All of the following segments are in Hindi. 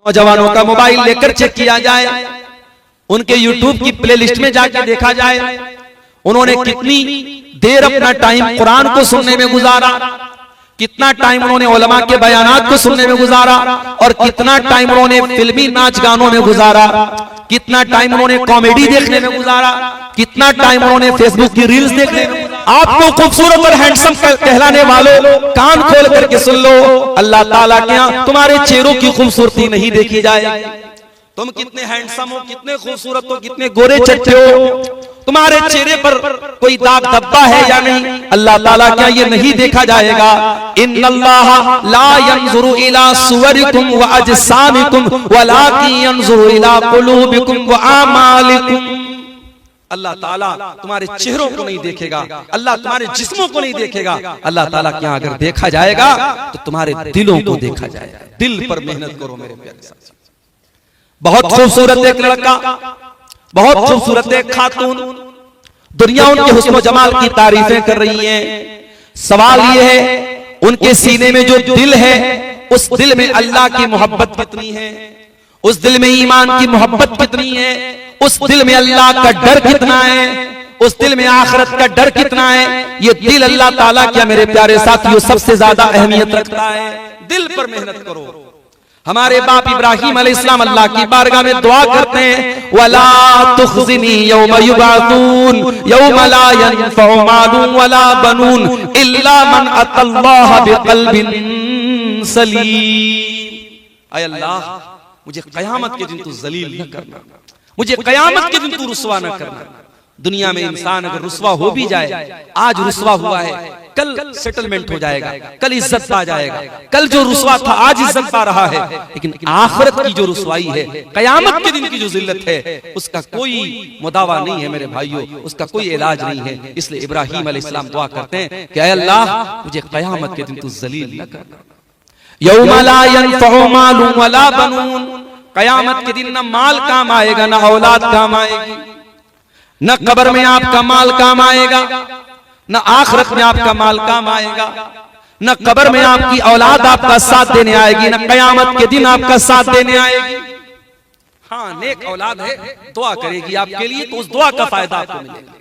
नौजवानों का मोबाइल लेकर चेक किया जाए, उनके यूट्यूब की प्लेलिस्ट में जाकर देखा जाए उन्होंने कितनी देर अपना टाइम कुरान को सुनने में गुजारा, कितना टाइम उन्होंने उलमा के बयानात को सुनने में गुजारा, और कितना टाइम उन्होंने फिल्मी नाच गानों में गुजारा, कितना टाइम उन्होंने कॉमेडी देखने में गुजारा, कितना टाइम उन्होंने फेसबुक की रील्स देखने में। आपको खूबसूरत और हैंडसम कहलाने वालों, कान खोल करके सुन लो, अल्लाह ताला के यहाँ तुम्हारे चेहरों की खूबसूरती नहीं देखी जाए। तुम कितने हैंडसम हो, कितने खूबसूरत हो, कितने गोरे चट्टे हो, तुम्हारे चेहरे पर कोई दाग धब्बा है या नहीं, अल्लाह ताला क्या ये नहीं देखा जाएगा। इन्नल्लाह ला यंजुरु इला सुवरिकुम व अजसामिकुम वलाकिन यंजुरु इला कुलूबिकुम व आमालिकुम। अल्लाह ताला तुम्हारे चेहरों को नहीं देखेगा, अल्लाह तुम्हारे जिस्मों को नहीं देखेगा, अल्लाह ताला क्या अगर देखा जाएगा तो तुम्हारे दिलों को देखा जाएगा। दिल पर मेहनत करो मेरे प्यारे साथी। बहुत खूबसूरत एक लड़का, बहुत खूबसूरत एक खातून, दुनिया उनके हुस्न जमाल की तारीफें कर रही है। सवाल ये है उनके सीने में जो दिल है उस दिल में अल्लाह की मोहब्बत कितनी है, उस दिल में ईमान की मोहब्बत कितनी है, उस दिल में अल्लाह का डर कितना है, उस दिल में आखिरत का डर कितना है। ये दिल अल्लाह ताला क्या मेरे प्यारे साथियों सबसे ज्यादा अहमियत रखता है। दिल पर मेहनत करो। हमारे बाप इब्राहिम अलैहिस्सलाम अल्लाह की बारगाह में दुआ करते हैं, वला तुखज़िनी यौम युबअसून यौम ला यनफ़उ मालुन वला बनून इल्ला मन अतल्लाह बिक़ल्बिन सलीम। ऐ अल्लाह मुझे कयामत के दिन तू जलील न करना, मुझे कयामत के दिन तू रुसवा न करना। दुनिया में इंसान अगर रुसवा हो भी जाए, आज रुसवा हुआ है, कल सेटलमेंट हो जाएगा, कल इज्जत पा जाएगा, कल जो रुसवा था आज इज्जत पा रहा है, लेकिन आखिरत की जो रुसवाई है, कयामत के दिन की जो जिल्लत है, उसका कोई मुदावा नहीं है मेरे भाइयों, उसका कोई इलाज नहीं है। इसलिए इब्राहिम अलैहिस्सलाम दुआ करते हैं कि ऐ अल्लाह मुझे कयामत के दिन तू जलील न करना। यौम ला यनफ़उ मालुन वला बनून, कयामत के दिन न माल काम आएगा, न औलाद काम आएगी, न कब्र में आपका माल काम आएगा, न आखिरत में आपका माल काम आएगा, न कब्र में आपकी औलाद आपका साथ देने आएगी, न कयामत के दिन आपका साथ देने आएगी। हाँ, नेक औलाद है, दुआ करेगी आपके लिए, तो उस दुआ का फायदा आपको मिलेगा।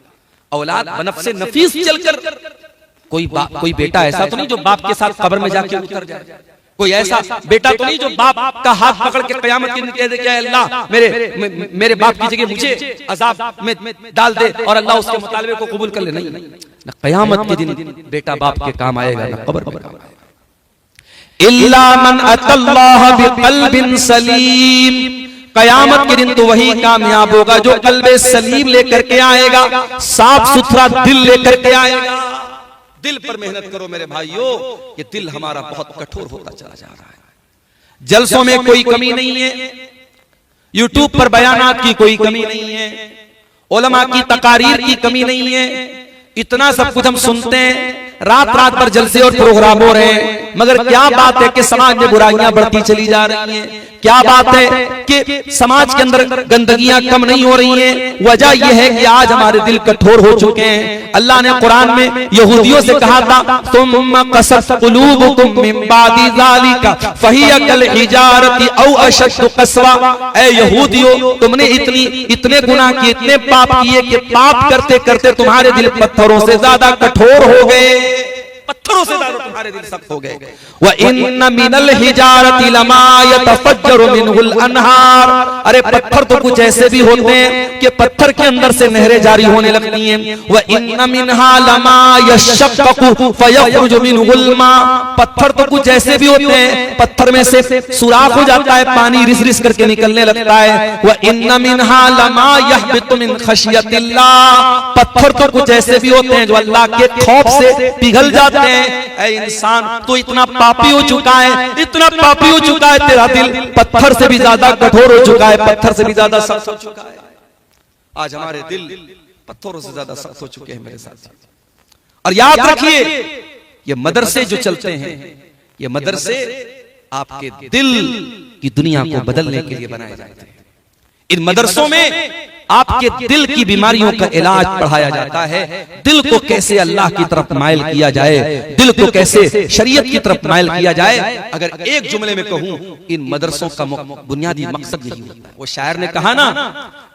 औलाद बनफ्से नफीस चलकर, कोई बेटा ऐसा तो नहीं जो बाप के साथ कब्र में जाके उतर जाए, कोई ऐसा बेटा तो नहीं जो बाप का हाथ पकड़ के कयामत के दिन कह दे कि अल्लाह मेरे बाप की जगह मुझे अजाब में डाल दे और अल्लाह उसके मुतालबे को कबूल कर ले। नहीं, न कयामत के दिन बेटा बाप के काम आएगा, न कब्र में काम आएगा। इल्ला मन अतल्लाह बिक़ल्बिन सलीम, कयामत के दिन तो वही कामयाब होगा जो कल्बे सलीम लेकर के आएगा, साफ सुथरा दिल लेकर के आएगा। दिल पर मेहनत करो मेरे भाइयों, ये दिल हमारा बहुत कठोर होता चला जा रहा है। जलसों में कोई कमी नहीं है, यूट्यूब पर बयानात की कोई कमी नहीं है, उलमा की तकारीर की कमी नहीं है, इतना सब कुछ हम सुनते हैं, रात रात भर जलसे और प्रोग्राम हो रहे हैं, मगर क्या बात है कि समाज में बुराइयां बढ़ती चली जा रही हैं। क्या बात है कि समाज के अंदर गंदगियां कम नहीं हो रही हैं। वजह यह है कि आज हमारे दिल कठोर हो चुके हैं। अल्लाह ने कुरान में यहूदियों से कहा था, तुम कसत कुलूबुकुम मिन बादी ज़ालिका फहिया कल हिजारति औ अशद्दु क़स्वा। ऐ यहूदियों, तुमने इतने गुनाह किए, इतने पाप किए कि पाप करते करते तुम्हारे दिल पत्थरों से ज्यादा कठोर हो गए, पत्थरों से ज्यादा तुम्हारे दिल सख्त हो गए। व इन्न मिनल हिजारति लमा यतफज्जरु मिनहुल अनहार, अरे पत्थर तो कुछ ऐसे भी होते हैं कि पत्थर के अंदर से नहरें जारी होने लगती हैं। व इन्न मिनहा लमा यशक्कु फयखरुजु मिनहुल मा, पत्थर तो कुछ ऐसे भी होते हैं पत्थर में से सुराख हो जाता है, पानी रिस रिस करके निकलने लगता है। व इन्न मिनहा लमा यहबितु मिन खशियतिल्लाह, पत्थर तो कुछ ऐसे भी होते हैं जो अल्लाह के खौफ से पिघल जाते हैं। ऐ इंसान, तो इतना पापी हो चुका है, इतना पापी हो चुका है, तेरा दिल पत्थर से भी ज्यादा कठोर हो चुका है, पत्थर से भी ज्यादा सख्त हो चुका है। आज हमारे दिल पत्थरों से ज्यादा सख्त हो चुके हैं मेरे साथ। और याद रखिए, ये मदरसे जो चलते हैं, ये मदरसे आपके दिल की दुनिया को बदलने के लिए बनाए जाते हैं। इन मदरसों में आपके दिल की बीमारियों का इलाज पढ़ाया जाता है। दिल को कैसे अल्लाह की तरफ माइल किया जाए, दिल को कैसे शरीयत की तरफ माइल किया जाए। अगर एक जुमले में कहूं, इन मदरसों का बुनियादी मकसद यही होता है। वो शायर ने कहा ना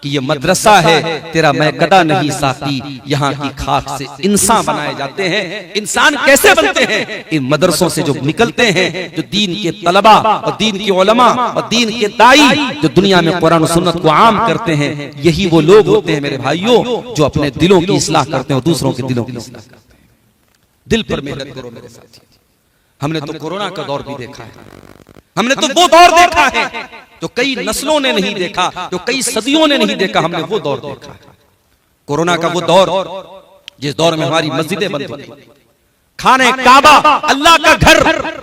कि ये मदरसा है तेरा मैं कदा नहीं साथी, यहाँ की खाक से इंसान बनाए जाते हैं। इंसान कैसे बनते हैं? इन मदरसों से जो निकलते हैं, जो दीन के तलबा और दीन के उलमा और दीन के दाई जो दुनिया में कुरान और सुन्नत को आम करते हैं, यही वो लोग होते हैं मेरे भाइयों जो अपने दिलों की इस्लाह करते हैं और दूसरों के दिलों की इस्लाह करते हैं। दिल पर मेहनत करो मेरे साथी। हमने तो कोरोना का दौर भी देखा है, हमने तो वो दौर देखा है जो कई नस्लों ने नहीं देखा, जो कई सदियों ने नहीं देखा, हमने वो दौर देखा है। कोरोना का वो दौर जिस दौर में हमारी मस्जिदें बंद होती, खाने काबा अल्लाह का घर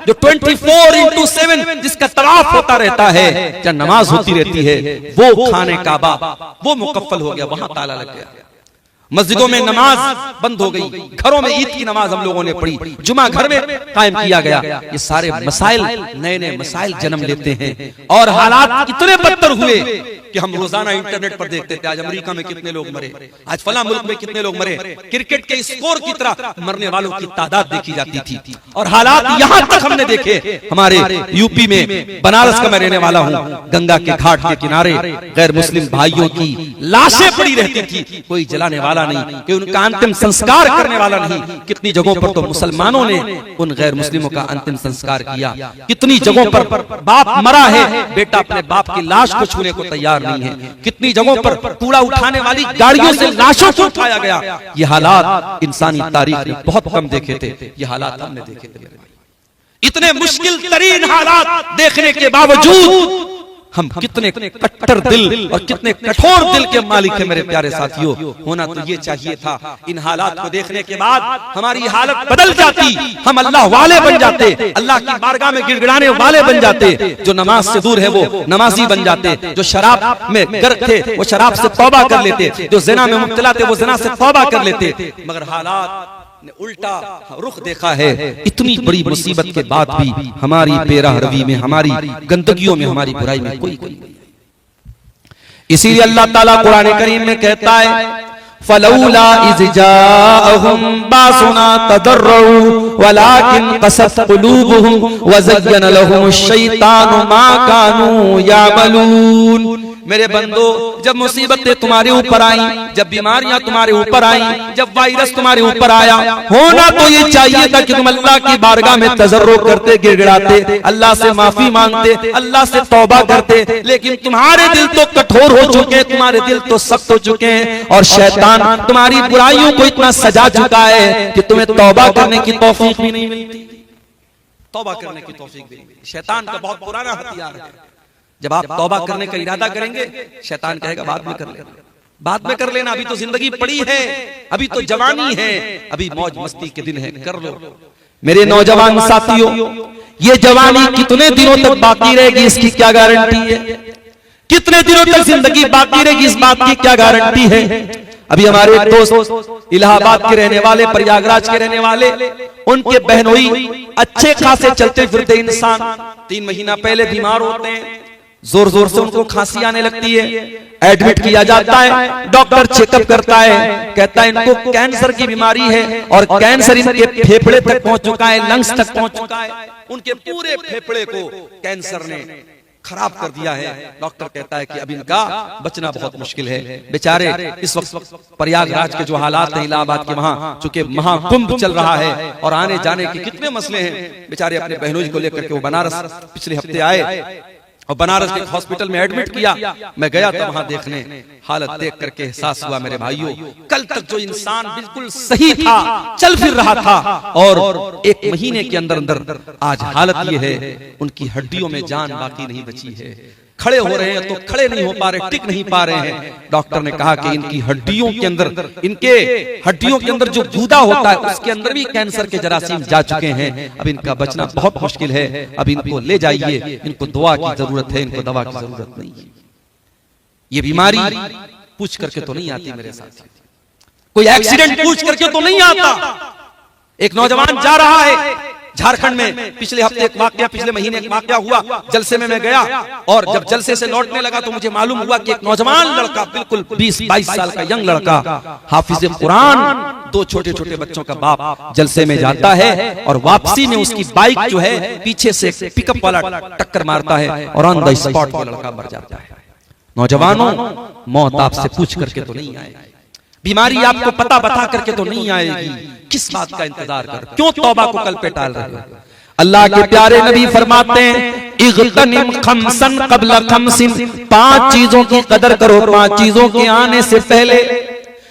जो 24/7 जिसका तवाफ होता रहता है, जब नमाज होती रहती है, वो खाने काबा वो मुकफ्फल हो गया, वहां ताला लग गया। मस्जिदों में नमाज बंद हो गई, घरों में ईद की नमाज हम लोगों ने पढ़ी, जुमा घर में कायम किया गया। ये सारे मसाइल, नए नए मसाइल जन्म लेते हैं और हालात इतने बदतर हुए कि हम रोजाना इंटरनेट पर देखते थे आज अमेरिका में कितने लोग मरे, आज फला मुल्क में कितने लोग मरे। क्रिकेट के स्कोर की तरह मरने वालों की तादाद देखी जाती थी। और हालात यहां तक हमने देखे, हमारे यूपी में, बनारस का मैं रहने वाला हूं, गंगा के घाट के किनारे गैर मुस्लिम भाइयों की लाशें पड़ी रहती थी, कोई जलाने वाला नहीं, कि उनका अंतिम संस्कार करने वाला नहीं। कितनी जगहों पर तो मुसलमानों ने उन गैर मुस्लिमों का अंतिम संस्कार किया। कितनी जगहों पर बाप मरा है, बेटा अपने बाप की लाश को छूने को तैयार नहीं है। कितनी जगहों पर कूड़ा उठाने वाली गाड़ियों से लाशों को उठाया गया। ये हालात इंसानी तारीख में बहुत कम देखे थे, ये हालात हमने देखे थे। इतने मुश्किल तरीन हालात देखने के बावजूद हम कितने कट्टर दिल और कितने कठोर दिल के मालिक हैं मेरे प्यारे साथियों। होना तो ये चाहिए था, इन हालात को देखने के बाद हमारी हालत बदल जाती, हम अल्लाह वाले बन जाते, अल्लाह की बारगाह में गिड़गिड़ाने वाले बन जाते। जो नमाज से दूर है वो नमाजी बन जाते, जो शराब में गर्क थे वो शराब से तौबा कर लेते, जो ज़िना में मुब्तला थे वो ज़िना से तौबा कर लेते। मगर हालात ने उल्टा रुख देखा है। इतनी बड़ी मुसीबत के बाद भी हमारी बेराहरवी में, हमारी गंदगियों में, हमारी बुराई में कोई नहीं। इसीलिए अल्लाह ताला कुरान करीम में कहता है, फलौला इज़ जाअहुम बासुना तदर्रऊ वलाकिन क़सत क़ुलूबुहुम व ज़य्यन लहुमुश शैतानु मा कानू यामलून। मेरे बंदो, जब मुसीबतें तुम्हारे ऊपर आई, जब बीमारियां तुम्हारे ऊपर आई, जब वायरस तुम्हारे ऊपर आया, होना तो ये चाहिए था कि तुम अल्लाह की बारगाह में तज़र्रो करते, गिड़गिड़ाते, अल्लाह से माफी मांगते, अल्लाह से तौबा करते। लेकिन तुम्हारे दिल तो कठोर हो चुके हैं, तुम्हारे दिल तो सख्त हो चुके हैं और शैतान तुम्हारी बुराइयों को इतना सजा चुका है कि तुम्हें तौबा करने की तौफीक भी नहीं मिलती। तौबा करने की तौफीक भी नहीं मिलती। शैतान का बहुत पुराना हथियार है। जब आप तौबा करने का इरादा करेंगे, शैतान कहेगा बाद में कर लेना, बाद में कर लेना, अभी तो जिंदगी पड़ी है, अभी तो जवानी है, अभी मौज मस्ती के दिन है, कर लो। मेरे नौजवान साथियों, ये जवानी कितने दिनों तक बाकी रहेगी इसकी क्या गारंटी है? कितने दिनों तक जिंदगी बाकी रहेगी इस बात की क्या गारंटी है? अभी हमारे एक दोस्त इलाहाबाद के रहने वाले, प्रयागराज के रहने वाले, उनके बहनोई अच्छे खासे चलते फिरते इंसान 3 महीना पहले बीमार होते हैं, जोर जोर से उनको खांसी आने लगती है, एडमिट किया जाता है, डॉक्टर चेकअप करता है, कहता है इनको कैंसर की बीमारी है और कैंसर इनके फेफड़े तक पहुंच चुका है, लंग्स तक पहुंच चुका है, उनके पूरे फेफड़े को कैंसर ने खराब कर दिया है। डॉक्टर कहता है कि अब इनका बचना बहुत मुश्किल है। बेचारे इस वक्त प्रयागराज के जो हालात हैं इलाहाबाद के, वहां चूंकि महाकुंभ चल रहा है और आने जाने के कितने मसले हैं, बेचारे अपने बहनों को लेकर के वो बनारस पिछले हफ्ते आए और बनारस के हॉस्पिटल में एडमिट किया। मैं गया था वहां देखने, हालत देख करके एहसास हुआ मेरे भाइयों, कल तक जो इंसान बिल्कुल सही था, चल फिर रहा था, और 1 महीने के अंदर अंदर आज हालत ये है, उनकी हड्डियों में जान बाकी नहीं बची है। खड़े हो रहे हैं तो खड़े नहीं हो पा रहे, टिक नहीं पा रहे हैं। डॉक्टर ने कहा कि इनकी हड्डियों के अंदर, इनके हड्डियों के अंदर जो गूदा होता है उसके अंदर भी कैंसर के जरासीम जा चुके हैं। अब इनका बचना बहुत मुश्किल है। अब इनको ले जाइए, इनको दुआ की जरूरत है, इनको दवा की जरूरत नहीं है। ये बीमारी पूछ करके तो नहीं आती मेरे साथ, कोई एक्सीडेंट पूछ करके तो नहीं आता। एक नौजवान जा रहा है, झारखंड में पिछले हफ्ते एक वाकया, पिछले महीने एक वाकया हुआ, जलसे में मैं गया और जब जलसे से लौटने लगा तो मुझे मालूम हुआ कि एक नौजवान लड़का, बिल्कुल 20-22 साल का यंग लड़का, हाफिज कुरान, 2 छोटे-छोटे बच्चों का बाप, जलसे में जाता है और वापसी में उसकी बाइक जो है पीछे से पिकअप वाला टक्कर मारता है और ऑन द स्पॉट वो लड़का मर जाता है। नौजवानों, मौत आपसे पूछ करके तो नहीं आएगी, बीमारी आपको पता बता करके तो नहीं आएगी, किस बात का इंतजार कर, क्यों तौबा को कल पे टाल रहे हो? अल्लाह के प्यारे नबी फरमाते हैं, इग़तनिम खमसन क़ब्ल खमसिन, 5 चीजों की कदर करो 5 चीजों के आने से पहले।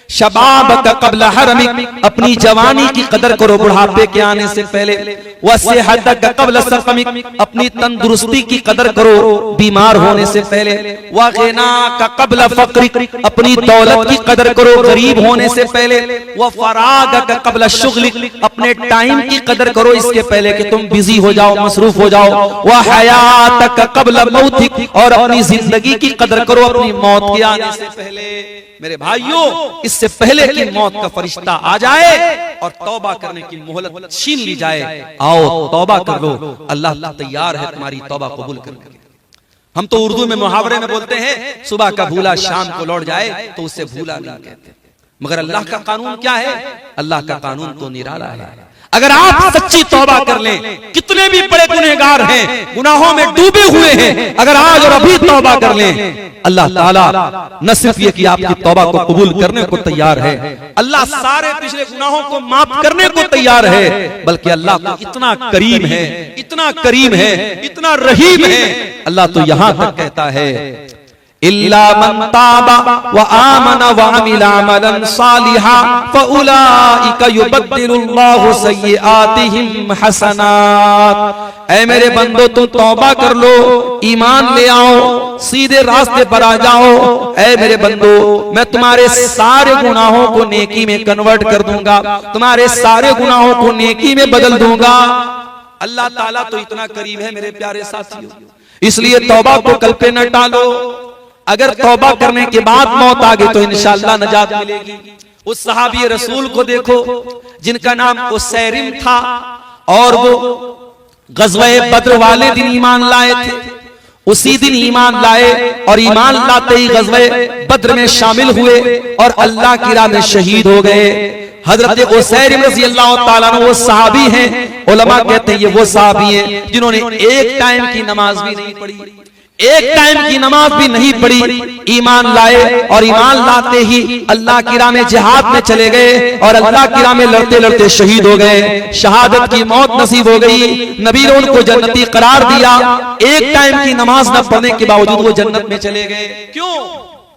शबाबक क़ब्ल हरमिक, अपनी जवानी की कदर करो बुढ़ापे के आने से पहले। वसेहतक क़ब्ल सक़मिक, अपनी तंदुरुस्ती की कदर करो बीमार होने से पहले। वग़िनाक क़ब्ल फ़क़रिक, अपनी दौलत की कदर करो गरीब होने से पहले। वफ़रागक क़ब्ल शुग़लिक, अपने टाइम की कदर करो इसके पहले कि तुम बिजी हो जाओ, मसरूफ हो जाओ। वहयातक क़ब्ल मौतिक, और अपनी जिंदगी की कदर करो अपनी मौत के आने से पहले। मेरे भाइयों, इससे पहले कि मौत का फरिश्ता आ जाए और तौबा करने की मोहलत छीन ली जाए, आओ तौबा कर लो, अल्लाह तैयार है तुम्हारी तौबा कबूल करने। हम तो उर्दू में मुहावरे में बोलते हैं, सुबह का भूला शाम को लौट जाए तो उसे भूला नहीं कहते, मगर अल्लाह का कानून क्या है? अल्लाह का कानून तो निराला है। अगर आप सच्ची तौबा कर लें, कितने भी बड़े गुनहगार हैं, गुनाहों में डूबे हुए हैं, अगर आज और अभी तौबा कर लें, अल्लाह ताला न सिर्फ ये कि आपकी तौबा को कबूल करने को तैयार है, अल्लाह सारे पिछले गुनाहों को माफ करने को तैयार है, बल्कि अल्लाह तो इतना करीम है, इतना करीम है, इतना रहीम है, अल्लाह तो यहां तक कहता है, इल्ला मन ताबा व आमना व अमिला अमलन सालिहा फउलाइका युबद्दिलुल्लाहु सय्यिआतिहिम हसनात। ऐ मेरे बंदो, तुम तौबा कर लो, ईमान ले आओ, सीधे रास्ते पर आ जाओ। ऐ मेरे बंदो, मैं तुम्हारे सारे गुनाहों को नेकी में कन्वर्ट कर दूंगा, तुम्हारे सारे गुनाहों को नेकी में बदल दूंगा। अल्लाह ताला तो इतना करीब है मेरे प्यारे साथियों, इसलिए तौबा को कल पे न टालो। अगर तौबा करने के बाद मौत आ गई तो इंशाअल्लाह नजात मिलेगी। उस सहाबी रसूल को देखो जिनका नाम उसैरिम था, और वो गज़वे बद्र वाले दिन ईमान लाए थे, उसी दिन ईमान लाए और ईमान लाते ही गज़वे बद्र में शामिल हुए और अल्लाह की राह में शहीद हो गए। हजरत उसैरिम रज़ियल्लाहु ताला अन्हु वो सहाबी हैं, उलमा कहते हैं ये वो सहाबी हैं जिन्होंने एक टाइम की नमाज भी नहीं पढ़ी, एक टाइम की नमाज भी नहीं पढ़ी, ईमान लाए और ईमान लाते ही अल्लाह की राह में जिहाद में चले गए और अल्लाह की राह में लड़ते लड़ते शहीद हो गए, शहादत की मौत नसीब हो गई। नबी ने उनको जन्नती करार दिया, एक टाइम की नमाज न पढ़ने के बावजूद वो जन्नत में चले गए। क्यों?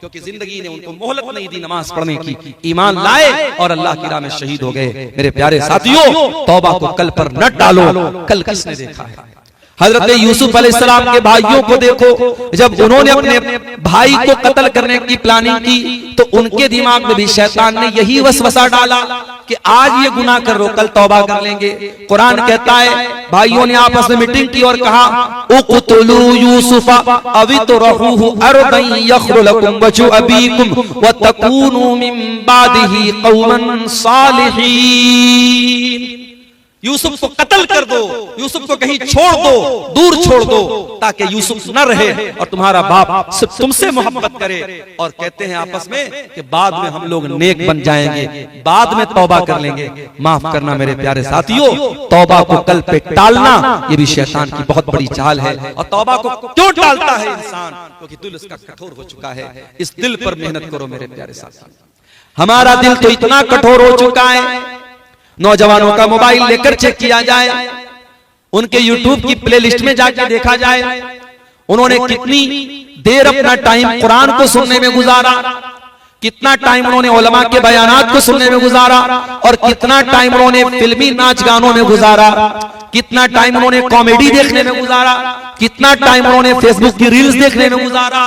क्योंकि जिंदगी ने उनको मोहलत नहीं दी नमाज पढ़ने की, ईमान लाए और अल्लाह की राह में शहीद हो गए। मेरे प्यारे साथियों, तौबा को कल पर न डालो, कल किसने देखा है? हजरत यूसुफ अलैहिस्सलाम के भाइयों को देखो, जब उन्होंने अपने भाई को कत्ल करने की प्लानिंग की तो उनके दिमाग में भी शैतान ने यही वसवसा डाला कि आज ये गुनाह कर लो, कल तौबा कर लेंगे। कुरान कहता है भाइयों ने आपस में मीटिंग की और कहा, उक़्तुलू यूसुफा अवितरहूहु अर्दन यख्रु लकुम वजहु अबीकुम व तकूनू मिन बादिही कौमन सालिहीन। यूसुफ को कत्ल कर दो, यूसुफ को कहीं छोड़ दो, दूर छोड़ दो, ताकि यूसुफ न रहे और तुम्हारा बाप सिर्फ तुमसे मोहब्बत करे। और कहते हैं आपस में कि बाद में हम लोग नेक बन जाएंगे, बाद में तौबा कर लेंगे। माफ करना मेरे प्यारे साथियों, तौबा को कल पे टालना ये भी शैतान की बहुत बड़ी चाल है। और तौबा को क्यों टालता है इंसान? क्योंकि दिल उसका कठोर हो चुका है। इस दिल पर मेहनत करो मेरे प्यारे साथियों। हमारा दिल तो इतना कठोर हो चुका है, नौजवानों का मोबाइल लेकर चेक किया जाए, उनके यूट्यूब की प्लेलिस्ट में जाकर देखा जाए, उन्होंने कितनी देर अपना टाइम कुरान को सुनने में गुजारा, कितना टाइम उन्होंने उलमा के बयानात को सुनने में गुजारा, और कितना टाइम उन्होंने फिल्मी नाच गानों में गुजारा, कितना टाइम उन्होंने कॉमेडी देखने में गुजारा, कितना टाइम उन्होंने फेसबुक की रील्स देखने में गुजारा।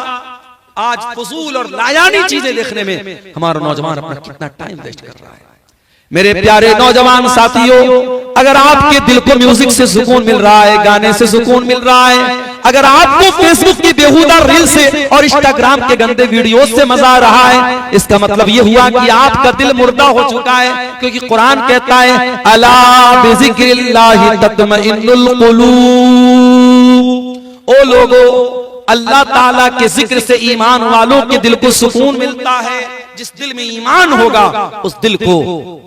आज फजूल और लायानी चीजें देखने में हमारा नौजवान अपना कितना टाइम वेस्ट कर रहा है। मेरे प्यारे नौजवान साथियों, अगर आपके दिल को म्यूजिक से सुकून मिल रहा है, गाने से सुकून मिल रहा है, अगर आपको फेसबुक की बेहुदा रील से और इंस्टाग्राम के गंदे वीडियो से मजा आ रहा है, इसका मतलब ये हुआ कि आपका दिल मुर्दा हो चुका है। क्योंकि कुरान कहता है अला बिज़िक्रिल्लाहि तत्मइन्नुल कुलूब, ओ लोगो, अल्लाह ताला के जिक्र से ईमान वालों के दिल को सुकून मिलता है। जिस दिल में ईमान होगा उस दिल को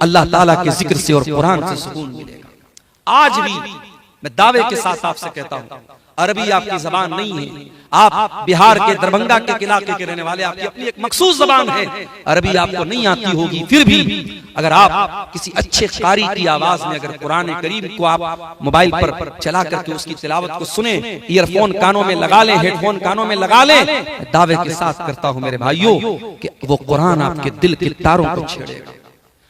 अल्लाह ताला के जिक्र से और कुरान से सुकून मिलेगा। आज भी मैं दावे के साथ आपसे कहता हूं, अरबी आपकी जबान नहीं है, आप बिहार के दरभंगा के इलाके के रहने वाले, आपकी अपनी एक मखसूस जबान है, अरबी आपको नहीं आती होगी, फिर भी अगर आप किसी अच्छे कारी की आवाज में अगर कुरान करीम को आप मोबाइल पर चला करके उसकी तिलावत को सुने, ईयरफोन कानों में लगा लें, हेडफोन कानों में लगा लें, दावे के साथ करता हूं मेरे भाइयों कि वो कुरान आपके दिल के तारों को छेड़ेगा,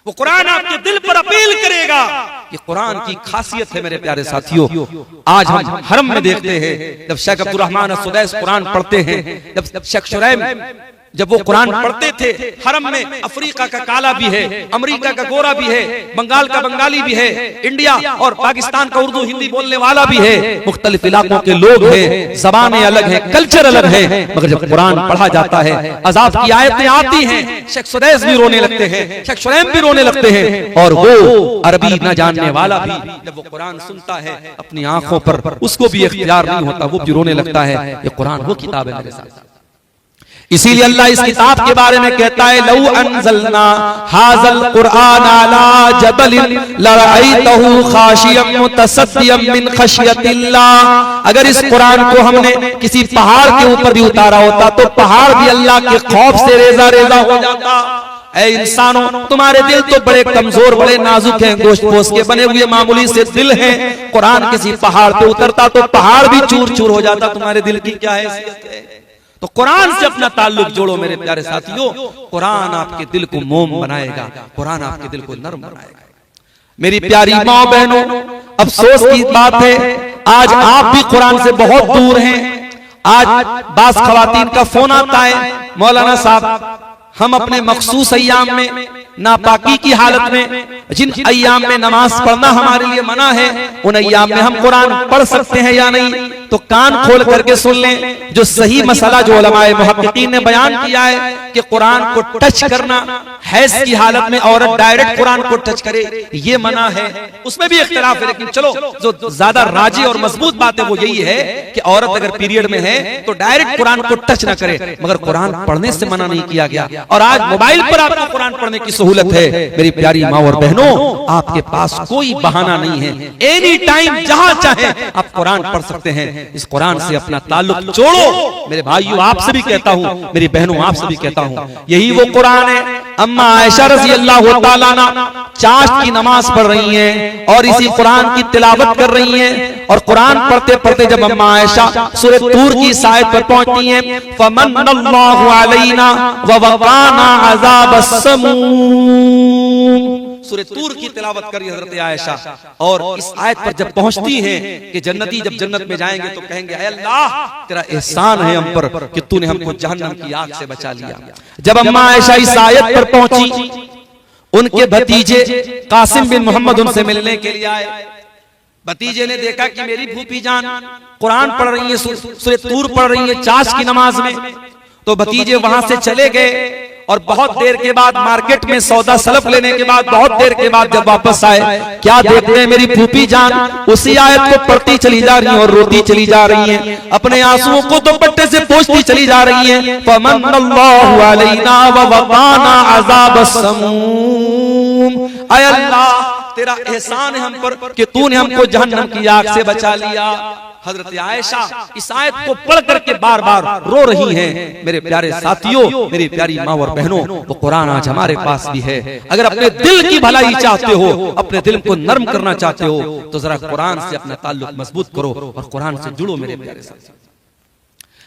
वो कुरान आपके दिल पर अपील करेगा। ये कुरान की खासियत है मेरे प्यारे साथियों। आज हम हरम में देखते हैं जब शेख अब्दुल रहमान सुदैस कुरान पढ़ते हैं, जब शेख शुरैम जब वो कुरान पढ़ते थे, हरम में अफ्रीका का काला भी है, अमेरिका का गोरा भी है, बंगाल का बंगाली भी है, इंडिया और पाकिस्तान का उर्दू हिंदी बोलने वाला भी है, मुख्तलिफ इलाकों के लोग हैं, जबानें अलग हैं, कल्चर अलग है, मगर जब कुरान पढ़ा जाता है, अज़ाब की आयतें आती हैं, शेख सुदैस भी रोने लगते हैं, शेख शुरैम भी रोने लगते हैं, और वो अरबी न जानने वाला भी जब वो कुरान सुनता है अपनी आंखों पर, उसको भी इख्तियार नहीं होता, वो भी रोने लगता है। ये कुरान वो किताब है मेरे साथ। इसीलिए अल्लाह इस किताब के बारे में कहता है लौ अनज़लना हाज़ल कुरआन अला जबलिन लरअयतहु खाशियम मुतसद्दियम मिन खशियतिल्लाह, अगर इस कुरान को हमने किसी पहाड़ के ऊपर भी उतारा होता तो पहाड़ भी अल्लाह के खौफ से रेजा रेजा हो जाता। ऐ इंसानों, तुम्हारे दिल तो बड़े कमजोर, बड़े नाजुक हैं, गोश्त पोश के बने हुए मामूली से दिल हैं, कुरान किसी पहाड़ पे उतरता तो पहाड़ भी चूर चूर हो जाता। तुम्हारे दिल की क्या हैसियत है? तो कुरान से अपना ताल्लुक जोड़ो मेरे प्यारे साथियों, कुरान आपके दिल को मोम बनाएगा, कुरान आपके दिल को नरम बनाएगा। मेरी प्यारी माँ बहनों, अफसोस की बात है आज आप भी कुरान से बहुत दूर हैं। आज बास खवातीन का फोन आता है, मौलाना साहब हम अपने मखसूस अय्याम में नापाकी की हालत में, जिन अय्याम में नमाज पढ़ना हमारे लिए मना है, उन अय्याम में हम कुरान पढ़ सकते हैं या नहीं? तो कान खोल करके सुन लें, जो सही मसला जो उलमाए मुहक्किकीन ने बयान किया है कि कुरान को टच करना, हैज की हालत में औरत डायरेक्ट कुरान को टच करे, ये मना है। उसमें भी इख्तिलाफ है, लेकिन चलो जो ज्यादा राजी और मजबूत बात है वो यही है कि औरत अगर पीरियड में है तो डायरेक्ट कुरान को टच ना करे, मगर कुरान पढ़ने से मना नहीं किया गया। और आज मोबाइल पर आपको कुरान पढ़ने की सहूलत है। मेरी प्यारी माँ और बहनों, आपके पास कोई बहाना नहीं है, एनी टाइम जहां चाहे आप कुरान पढ़ सकते हैं। इस कुरान से अपना ताल्लुक जोड़ो मेरे भाइयों, आपसे भी कहता हूं, मेरी बहनों आपसे भी कहता हूं, यही वो कुरान है। अम्मा आयशा रज़ी अल्लाह ताला अन्हा चाश्त की नमाज पढ़ रही हैं और इसी कुरान की तिलावत कर रही हैं, और कुरान पढ़ते पढ़ते जब अम्मा आयशा सूरह तूर की इस आयत पर पहुंचती हैं, फमन्नल्लाहु अलैना व वक़ाना अज़ाबस समूम, सूरह तूर की तिलावत करी हजरत आयशा, और इस आयत पर जब पहुंचती हैं कि जन्नती जब जन्नत में जाएंगे तो कहेंगे ऐ अल्लाह तेरा एहसान है हम पर कि तूने हमको जहन्नम की आग से बचा लिया। जब अम्मा आयशा इस आयत पर पहुंची, उनके भतीजे कासिम बिन मोहम्मद उनसे मिलने के लिए आए। भतीजे ने देखा कि मेरी फूफी जान कुरान पढ़ रही है, सूरह तूर पढ़ रही है चाश की नमाज में, तो भतीजे वहां से चले गए। और बहुत देर के बाद मार्केट में सौदा सलफ लेने के बाद बहुत देर के बाद जब वापस आए, क्या देखते हैं मेरी फूफी जान उसी आयत को पढ़ती चली जा रही है और रोती चली जा रही है, अपने आंसुओं को दुपट्टे से पोंछती चली जा रही है। फमन्नल्लाहु अलैना व वक़ाना अज़ाबस समूम, ऐ अल्लाह तेरा एहसान है हम पर कि तूने हमको जहन्नम की आग से बचा लिया। हजरत आयशा इस आयत को पढ़ करके बार बार रो रही हैं। मेरे प्यारे साथियों, मेरी प्यारी माँ और बहनों, वो कुरान आज हमारे पास भी है। अगर अपने दिल की भलाई चाहते हो, अपने दिल को नरम करना चाहते हो, तो जरा कुरान से अपना ताल्लुक मजबूत करो और कुरान से जुड़ो मेरे प्यारे साथियों।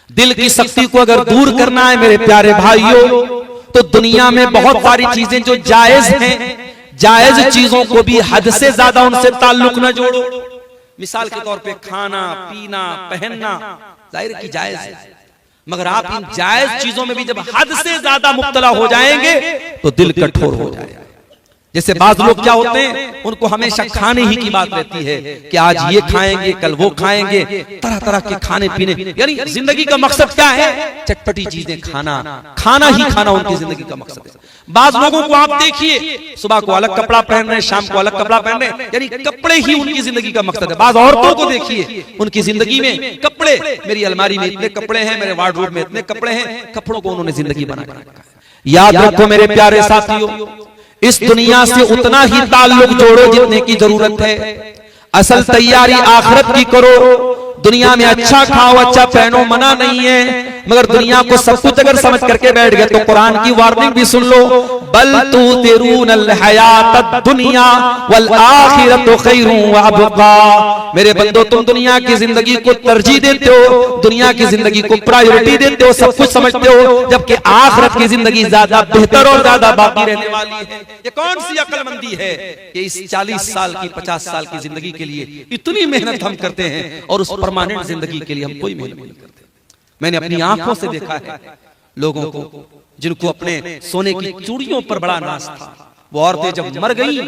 दिल की शक्ति को अगर दूर करना है मेरे प्यारे भाइयों, तो दुनिया में बहुत सारी चीजें जो जायज हैं, जायज चीजों को भी हद से ज्यादा उनसे ताल्लुक न जोड़ो। मिसाल के तौर पे खाना पीना पहनना जाहिर की जायज है, मगर आप इन जायज चीजों में भी जब हद से ज्यादा मुब्तला हो जाएंगे तो दिल कठोर हो जाएगा। जैसे बाज लोग क्या होते हैं, उनको हमेशा खाने ही की बात रहती है कि आज ये खाएंगे, कल वो खाएंगे, तरह तरह के खाने पीने, यानी जिंदगी का मकसद क्या है? चटपटी चीजें खाना, खाना ही खाना उनकी जिंदगी का मकसद है। बाज लोगों को आप देखिए, सुबह को अलग कपड़ा पहन रहे हैं, शाम को अलग कपड़ा पहन रहे हैं, यानी कपड़े ही उनकी जिंदगी का मकसद है। बाज औरतों को देखिए, उनकी जिंदगी में कपड़े, मेरी अलमारी में इतने कपड़े हैं, मेरे वार्डरोब में इतने कपड़े हैं, कपड़ों को उन्होंने जिंदगी बना के रखा है। याद रखो मेरे प्यारे साथियों, इस दुनिया से उतना ही ताल्लुक जोड़ो जितने की जरूरत है। असल तैयारी आखिरत की करो। दुनिया में अच्छा खाओ, अच्छा पहनो, मना नहीं है, मगर दुनिया को सब कुछ अगर समझ करके बैठ गए तो कुरान की वार्निंग भी सुन लो, बल तुतिरूनल हयातद दुनिया वल आखिरतु खैरुन व अबका। मेरे बंदो, तुम दुनिया की जिंदगी को तरजीह देते हो, दुनिया की जिंदगी को प्रायोरिटी देते हो, सब कुछ समझते हो, जबकि आखिरत की जिंदगी ज्यादा बेहतर और ज्यादा बाकी रहने वाली है। ये कौन सी अक्लमंदी है कि इस 40 साल की 50 साल की जिंदगी के लिए इतनी मेहनत हम करते हैं और उस परमानेंट जिंदगी के लिए हम कोई मेहनत नहीं करते। मैंने अपनी आंखों से देखा है लोगों को जिनको अपने सोने की चूड़ियों पर बड़ा नाज था, वो औरतें जब मर गई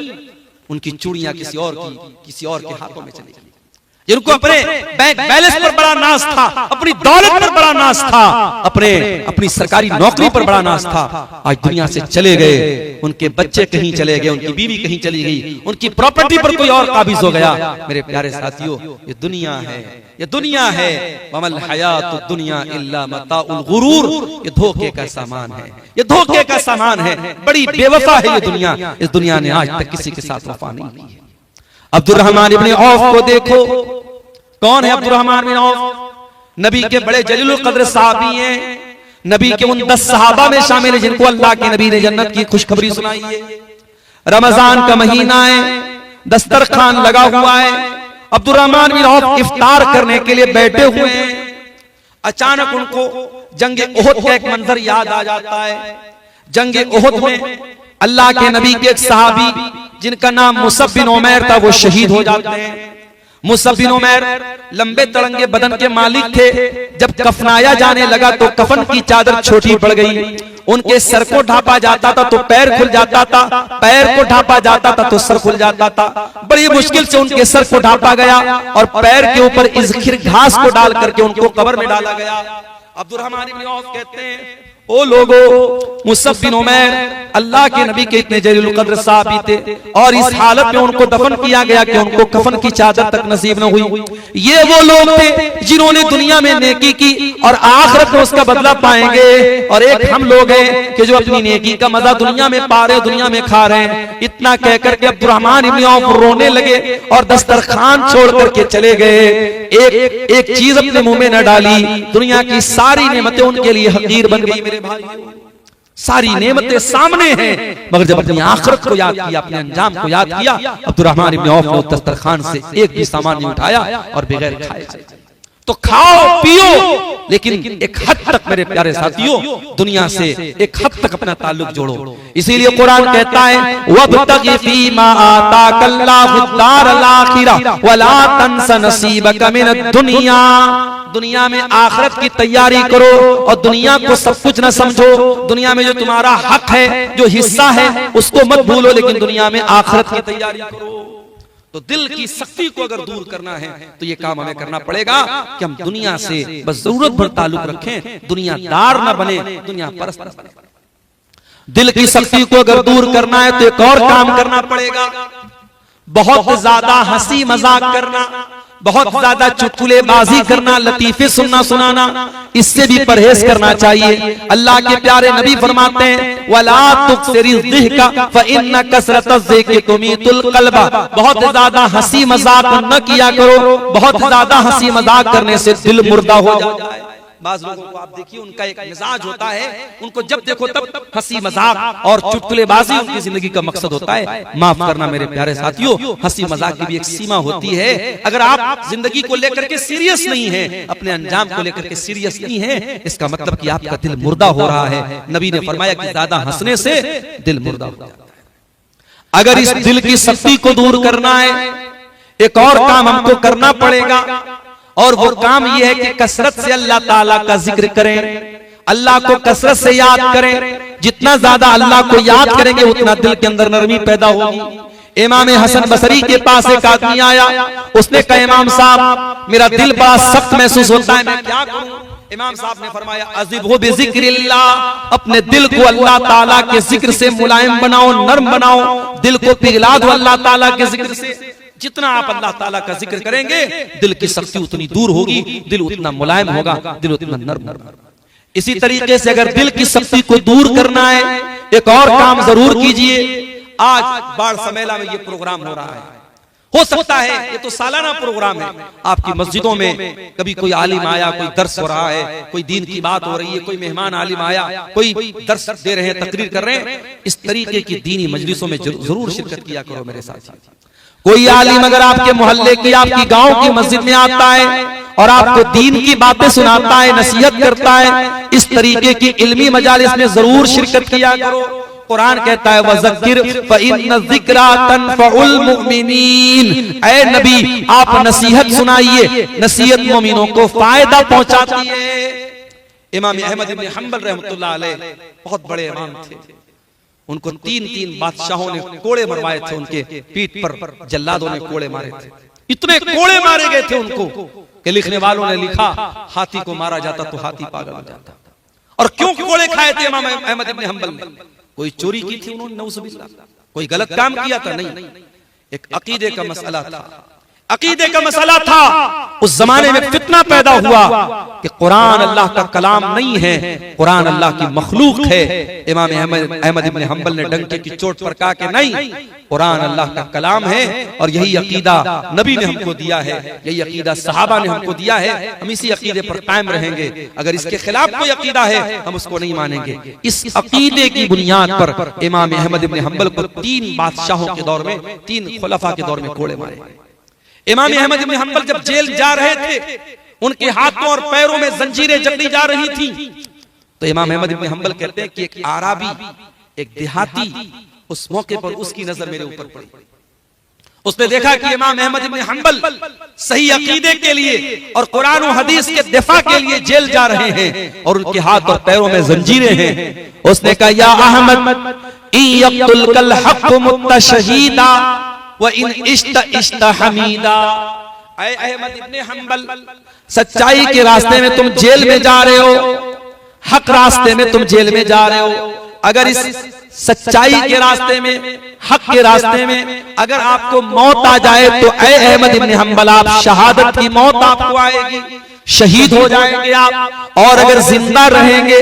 उनकी चूड़ियां किसी और के हाथों में चली गई। जिनको अपने बैंक बैलेंस पर बड़ा नाज था, अपनी दौलत पर बड़ा नाज था, अपनी सरकारी नौकरी पर बड़ा नाज था, आज दुनिया से चले गए। उनके बच्चे कहीं चले गए, उनकी बीवी कहीं चली गई, उनकी प्रॉपर्टी पर कोई और काबिज हो गया। मेरे प्यारे साथियों, ये दुनिया है, ये दुनिया है। वमल हयातुद दुनिया इल्ला मताउल गुरूर। ये धोखे का सामान है, ये धोखे का सामान है, बड़ी बेवफा है ये दुनिया। इस दुनिया ने आज तक किसी के साथ वफा नहीं की है। अब्दुर्रहमान इब्न औफ को देखो, कौन है अब्दुर्रहमान इब्न औफ? नबी के बड़े जलीलुल कद्र सहाबी हैं, नबी के उन 10 सहाबा में शामिल है जिनको अल्लाह के नबी ने जन्नत की खुशखबरी सुनाई है। रमजान का महीना है, दस्तरखान लगा हुआ है, अब्दुर्रहमान इब्न औफ इफ्तार करने के लिए बैठे हुए हैं। अचानक उनको जंगे ओहद का एक मंजर याद आ जाता है। जंगे ओहद में अल्लाह के नबी के एक सहाबी जिनका नाम मुसअब बिन उमैर था, वो शहीद हो जाते हैं। मुसअब बिन उमैर लंबे तड़ंगे बदन के मालिक थे। जब कफनाया जाने लगा तो कफन की चादर छोटी पड़ गई। उनके सर को ढांपा जाता था तो पैर खुल जाता था, पैर को ढांपा जाता था तो सर खुल जाता था। बड़ी मुश्किल से उनके सर को ढांपा गया और पैर के ऊपर इज़खिर घास को डाल करके उनको कब्र में डाला गया। अब्दुर्रहमान इब्न औफ कहते हैं, ओ लोगो, मुसअब बिन उमैर अल्लाह के नबी के इतने जलीलुल कद्र सहाबी थे और इस हालत में उनको दफन किया गया कि उनको कफन की चादर तक नसीब न हुई। ये वो लोग थे जिन्होंने दुनिया में नेकी की और आखिरत में उसका बदला पाएंगे, और एक हम लोग हैं कि जो अपनी नेकी का मजा दुनिया में पा रहे, दुनिया में खा रहे हैं। इतना कहकर के अब्दुर्रहमान इब्न औफ रोने लगे और दस्तरखान छोड़ करके चले गए। एक चीज अपने मुंह में न डाली, दुनिया की सारी नेमतें उनके लिए हकीर बन गई। मेरे भाइयों, सारी नेमतें सामने हैं, मगर जब अपनी आखिरत को याद किया, अपने अंजाम को याद किया, अब्दुर्रहमान इब्न औफ ने दस्तरखान से एक भी सामान नहीं उठाया और बगैर खाए चले। तो खाओ पियो, लेकिन एक हद तक मेरे प्यारे साथियों दुनिया से एक हद तक अपना ताल्लुक जोड़ो। इसीलिए कुरान कहता है, वब्तगी फीमा आताकल्लाहु दारल आखिरह वला तंस नसीबक मिनद दुनिया। दुनिया में आखिरत की तैयारी करो और दुनिया को सब कुछ न समझो। दुनिया में जो तुम्हारा हक है, जो हिस्सा है, उसको मत भूलो, लेकिन दुनिया में आखिरत की तैयारी करो। तो दिल की सख्ती को अगर दूर करना है तो ये काम हमें करना पड़ेगा कि हम दुनिया से बस जरूरत भर ताल्लुक रखें, दुनियादार न बने, दुनिया परस्त न बने। दिल की सख्ती को अगर दूर करना है तो एक और काम करना पड़ेगा, बहुत ज्यादा हंसी मजाक करना, बहुत ज्यादा चुटकुलेबाजी करना, लतीफे सुनना सुनाना, इससे भी परहेज करना चाहिए। अल्लाह के प्यारे नबी फरमाते हैं, वला तुक्सिरिज़ ज़िहका फ़इन्न कसरतज़ ज़िक्रि तुमीतुल क़ल्बा। बहुत ज्यादा हंसी मजाक न किया करो, बहुत ज्यादा हंसी मजाक करने से दिल मुर्दा हो जाता है। बाज़ लोगों को आप देखिए, उनका एक मिजाज होता है, उनको जब देखो तब हंसी मजाक और चुटकुलेबाजी उनकी जिंदगी का मकसद होता है। माफ करना मेरे प्यारे साथियों, हंसी मजाक की भी एक सीमा होती है। अगर आप जिंदगी को लेकर के सीरियस नहीं है, अपने अंजाम को लेकर के सीरियस नहीं है, इसका मतलब कि आपका दिल मुर्दा हो रहा है। नबी ने फरमाया कि ज्यादा हंसने से दिल मुर्दा हो जाता है। अगर इस दिल की सख्ती को दूर करना है, एक और काम हमको करना पड़ेगा, और वो काम ये है कि कसरत से अल्लाह ताला का जिक्र करें, अल्लाह को कसरत से याद करें। जितना ज्यादा अल्लाह को याद करेंगे उतना दिल के अंदर नरमी पैदा होगी। इमाम हसन बसरी के पास एक आदमी आया, उसने कहा इमाम साहब मेरा दिल बड़ा सख्त महसूस होता है, मैं क्या करूं? इमाम साहब ने फरमाया अज़िबहु बिज़िक्रिल्लाह, अपने दिल को अल्लाह ताला के जिक्र से मुलायम बनाओ, नर्म बनाओ, दिल को पिघला दो अल्लाह ताला के जिक्र से। जितना आप अल्लाह ताला का जिक्र करेंगे दिल की सख्ती उतनी दूर होगी, दिल उतना मुलायम होगा, दिल उतना नर्म होगा। इसी तरीके से अगर दिल की सख्ती को दूर करना है, एक और काम जरूर कीजिए। आज बाढ़ समेला में ये प्रोग्राम हो रहा है, हो सकता है ये तो सालाना प्रोग्राम है, आपकी मस्जिदों में कभी कोई आलिम आया, कोई दर्स हो रहा है, कोई दीन की बात हो रही है, कोई मेहमान आलिम आया, कोई दर्स दे रहे हैं, तकरीर कर रहे हैं, इस तरीके की दीनी मजलिसों में जरूर शिरकत किया करो मेरे साथ। कोई आलिम अगर आपके मोहल्ले की, आपकी गांव की मस्जिद में आता है और आपको दीन की बातें सुनाता है, नसीहत करता है, इस तरीके की इल्मी मजालिस में जरूर शिरकत किया करो। कुरान कहता है वज़क्किर फ़इन्न ज़िक्रा तनफ़उल मुमिनीन, ऐ नबी आप नसीहत सुनाइए, नसीहत मोमिनों को फायदा पहुंचाती है। इमाम अहमद इब्न हंबल रहमतुल्लाह अलैह बहुत बड़े इमाम थे, उनको 3-3 बादशाहों ने कोड़े मरवाए थे, उनके पीठ पर जल्लादों ने कोड़े मारे थे, इतने कोड़े मारे गए थे उनको कि लिखने वालों ने लिखा हाथी को मारा जाता तो हाथी पागल हो जाता। और क्यों कोड़े खाए थे इमाम अहमद इब्न हंबल ने? कोई चोरी की थी उन्होंने, नऊज़ुबिल्लाह, कोई गलत काम किया था? नहीं, एक अकीदे का मसला था, अकीदे का मसला था। उस जमाने में फितना पैदा हुआ कि कुरान अल्लाह का कलाम नहीं है, कुरान अल्लाह की मखलूक है। इमाम अहमद इब्न हंबल ने डंके की चोट पर कहा कि नहीं, कुरान अल्लाह का कलाम है और यही अकीदा नबी ने हमको दिया है, यही अकीदा सहाबा ने हमको दिया है, हम इसी अकीदे पर कायम रहेंगे। अगर इसके खिलाफ कोई अकीदा है हम उसको नहीं मानेंगे। इस अकीदे की बुनियाद पर इमाम अहमद इब्न हंबल को 3 बादशाहों के दौर में, 3 खुलफा के दौर में कोड़े मारे। इमाम अहमद इब्न हंबल जब जेल जा रहे थे, उनके हाथों और पैरों में जंजीरें जकड़ी जा रही थी, तो इमाम अहमद इब्न हंबल कहते हैं कि एक आराबी, एक देहाती, उस मौके पर उसकी नजर मेरे ऊपर पड़ी। उसने देखा कि इमाम अहमद इब्न हंबल सही अकीदे के लिए और कुरान और हदीस के दिफा के लिए जेल जा रहे हैं और उनके हाथ और पैरों में जंजीरें हैं। उसने कहा या अहमद यक़्तुल कल हक़्क़ु मुत्तशहीदा व इन इश्त हमीदा। ऐ अहमद इब्न हंबल, सच्चाई के रास्ते में तुम जेल में जा रहे हो, हक रास्ते में तुम जेल में जा रहे हो। अगर इस सच्चाई के रास्ते में, हक के रास्ते में अगर आपको मौत आ जाए तो ऐ अहमद इब्न हंबल आप शहादत की मौत आपको आएगी, शहीद हो जाएंगे आप। और अगर जिंदा रहेंगे,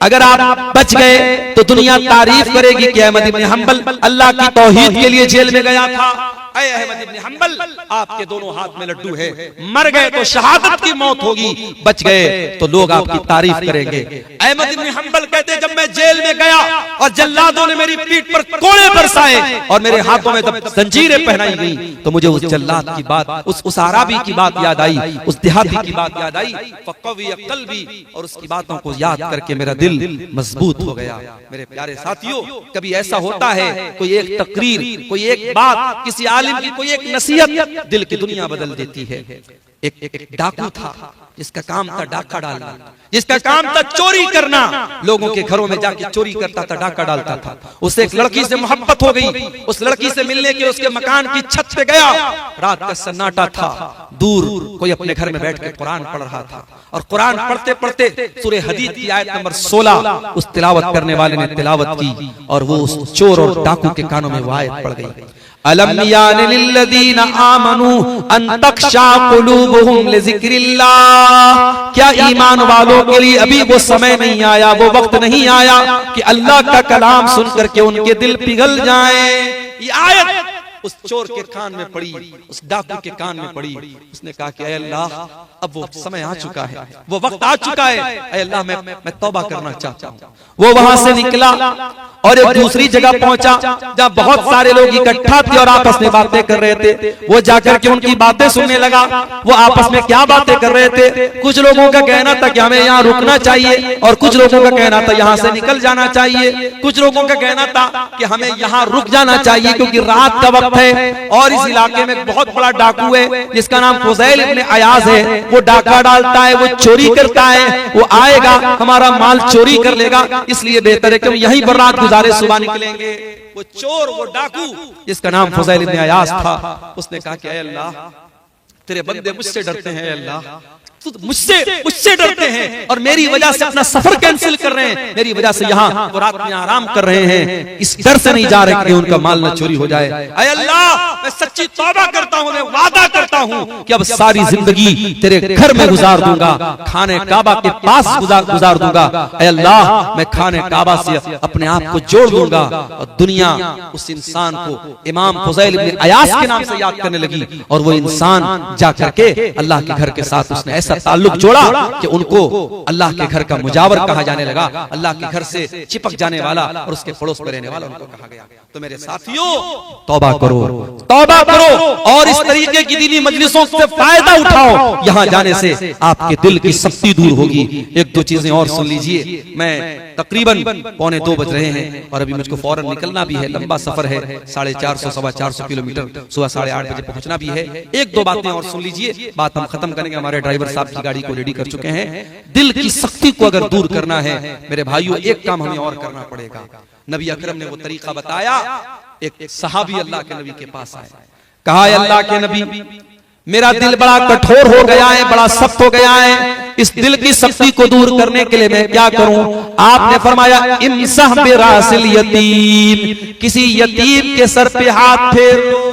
अगर आप बच गए तो दुनिया तारीफ करेगी कि अहमद इब्न हंबल अल्लाह की तौहीद के लिए जेल में गया था। ऐ अहमद इब्न हंबल आपके दोनों हाथ में लड्डू है, मर गए तो शहादत की मौत होगी, बच गए तो लोग आपकी तारीफ करेंगे। अहमद इब्न हंबल कहते जब मैं जेल में गया और जल्लादों ने मेरी पीठ पर कोड़े बरसाए और मेरे हाथों में जब जंजीरें पहनाई गई तो मुझे उस जल्लाद की बात, उस आराबी की बात याद आई, उस देहाती की बात याद आई। फ़क़विय क़ल्बी, और उसकी बातों को याद करके मेरा दिल मजबूत हो गया। मेरे प्यारे साथियों, कभी ऐसा होता है कोई एक तकरीर, कोई एक बात, किसी आलिम की कोई एक नसीहत दिल की दुनिया बदल देती है। एक डाकू था जिसका काम था डाका डालना, जिसका काम था चोरी करना, लोगों के घरों में जाके चोरी करता था, डाका डालता था। उससे एक लड़की से मोहब्बत हो गई, उस लड़की से मिलने के उसके मकान की छत पे गया, रात का सन्नाटा था, दूर कोई अपने घर में बैठ के कुरान पढ़ रहा था और कुरान पढ़ते पढ़ते सूरह हदीद की आयत नंबर 16 उस तिलावत करने वाले ने तिलावत की और वो उस चोर और डाकू के कानों में वो आयत पड़ गई। अलम यानि लिल्लज़ीना आमनू अन तख्शा कुलूबुहुम लिज़िक्रिल्लाह, क्या ईमान वालों के लिए अभी वो समय नहीं आया, वो वक्त नहीं आया कि अल्लाह का कलाम सुनकर के उनके दिल पिघल जाएं। ये आयत उस चोर के कान में पड़ी, उस डाकू के कान में पड़ी। उसने कहा कि ऐ अल्लाह, अब वो समय आ चुका है, वो वक्त आ चुका है, ऐ अल्लाह मैं तौबा करना चाहता हूँ। वो वहां से निकला और एक दूसरी जगह पहुंचा जहां बहुत सारे लोग इकट्ठा थे और आपस में बातें कर रहे थे। वो जाकर के उनकी बातें सुनने लगा। वो आपस में क्या बातें कर रहे थे? कुछ लोगों का कहना था कि हमें यहाँ रुकना चाहिए और कुछ लोगों का कहना था यहाँ से निकल जाना चाहिए। कुछ लोगों का कहना था कि हमें यहाँ रुक जाना चाहिए क्योंकि रात का वक्त है और इस इलाके में बहुत बड़ा डाकू है जिसका नाम फुज़ैल इब्न अयाज है। वो डाका डालता है, वो चोरी करता है, वो आएगा हमारा माल चोरी कर लेगा, इसलिए बेहतर है कि हम यहीं पर रात गुजारे सुबह निकलेंगे। वो चोर, वो डाकू जिसका नाम फुज़ैल इब्न अयाज था, उसने कहा कि ऐ अल्लाह तेरे बंदे मुझसे डरते हैं, अल्लाह तो मुझसे डरते हैं और मेरी वजह से अपना सफर कैंसिल कर रहे हैं, मेरी वजह से यहाँ वो रात में आराम कर रहे हैं, इस डर से नहीं जा रहे कि उनका माल न चोरी हो जाए। ऐ अल्लाह मैं सच्ची तौबा करता हूँ, मैं वादा करता हूँ कि अब सारी जिंदगी तेरे घर में गुजार दूंगा, खाने काबा के पास गुजार दूंगा। ऐ अल्लाह मैं खाने काबा से अपने आप को जोड़ दूंगा। और दुनिया उस इंसान को इमाम फुज़ैल इब्न अयाज के नाम से याद करने लगी और वो इंसान जा करके अल्लाह के घर के साथ उसने ऐसा ताल्लुक जोड़ा कि उनको अल्लाह के घर का मुजावर कहा जाने लगा, अल्लाह के घर से चिपक जाने वाला और उसके पड़ोस में रहने वाला उनको कहा गया। तो मेरे साथियों तौबा करो और इस तरीके की दीनी मजलिसों से फायदा उठाओ। यहाँ जाने से आपके दिल की सख्ती दूर होगी। एक दो चीजें और सुन लीजिए, मैं तकरीबन 1:45 बज रहे हैं और अभी मुझको फौरन निकलना भी है, लंबा सफर है, 450 सवा 400 किलोमीटर, सुबह 8:30 बजे पहुंचना भी है। एक दो बातें और सुन लीजिए, बात हम खत्म करेंगे। हमारे ड्राइवर साहब की गाड़ी को रेडी कर चुके हैं। दिल की सख्ती को अगर दूर करना है मेरे भाइयों, एक काम हमें और करना पड़ेगा। नबी अकरम ने वो तरीका बताया। एक सहाबी अल्लाह के नबी के पास आए, कहा अल्लाह के नबी मेरा दिल बड़ा कठोर हो गया है, बड़ा सख्त हो गया है, इस दिल की सख्ती को दूर करने के लिए मैं क्या करूं? आपने फरमाया इमसह बिरासिल यतीम, किसी यतीम के सर पे हाथ फेर लो,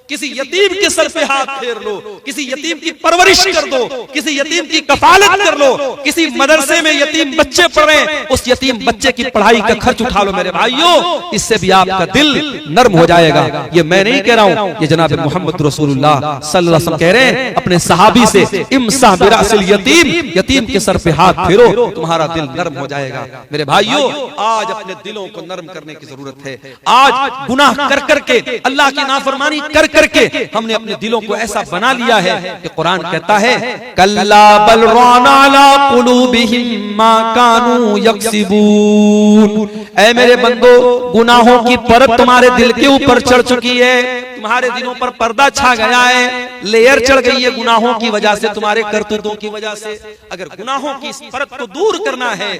किसी यतीम के सर पे हाथ फेर लो, किसी यतीम की परवरिश कर दो, किसी यतीम की कफालत कर लो, किसी मदरसे में यतीम बच्चे पढ़ रहे हैं उस यतीम बच्चे की पढ़ाई का खर्च उठा लो मेरे भाइयों, इससे भी आपका दिल नर्म हो जाएगा। ये मैं नहीं कह रहा हूं, ये जनाब मोहम्मद रसूलुल्लाह सल्लल्लाहु अलैहि वसल्लम कह रहे हैं अपने सहाबी से, इमसा बिरासिल यतीम, यतीम के सर पे हाथ फेरो तुम्हारा दिल नर्म हो जाएगा। मेरे भाइयों आज अपने दिलों को नर्म करने की जरूरत है। आज गुनाह कर करके अल्लाह की नाफरमानी कर करके हमने अपने दिलों को ऐसा बना लिया है कि कुरान कहता है कल्ला बल राना अला कुलूबिहिम मा कानू यक्सिबून, ऐ मेरे बंदो गुनाहों की परत तुम्हारे दिल के ऊपर चढ़ चुकी है, तुम्हारे दिलों पर पर्दा छा गया है, लेयर चढ़ गई है गुनाहों की वजह से, तुम्हारे करतूतों की वजह से। अगर गुनाहों की इस परत को दूर करना है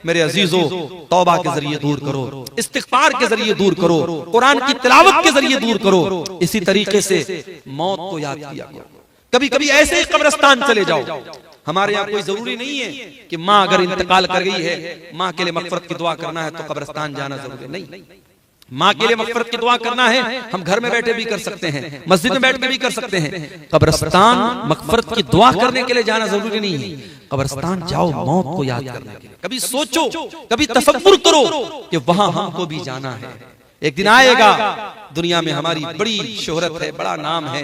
मेरे अजीजों, तौबा के जरिए दूर करो, इस्तिग़फ़ार के जरिए दूर करो, कुरान की तिलावत के जरिए दूर करो। इसी तरीके से मौत को याद किया करो। कभी कभी ऐसे ही कब्रिस्तान चले जाओ। हमारे यहाँ कोई जरूरी नहीं है कि माँ अगर इंतकाल कर गई है माँ के लिए मग़फ़िरत की दुआ करना है तो कब्रिस्तान जाना जरूरी नहीं। माँ के लिए मग़फ़िरत की दुआ करना है हम घर में बैठे भी कर सकते हैं, मस्जिद में बैठ के भी कर सकते हैं। कब्रिस्तान मग़फ़िरत की दुआ करने के लिए जाना जरूरी नहीं है। कब्रिस्तान जाओ मौत को याद करने के लिए। कभी सोचो, कभी तसव्वुर करो कि वहां हमको भी जाना है। एक दिन आएगा दुनिया में हमारी बड़ी शोहरत है, बड़ा नाम है,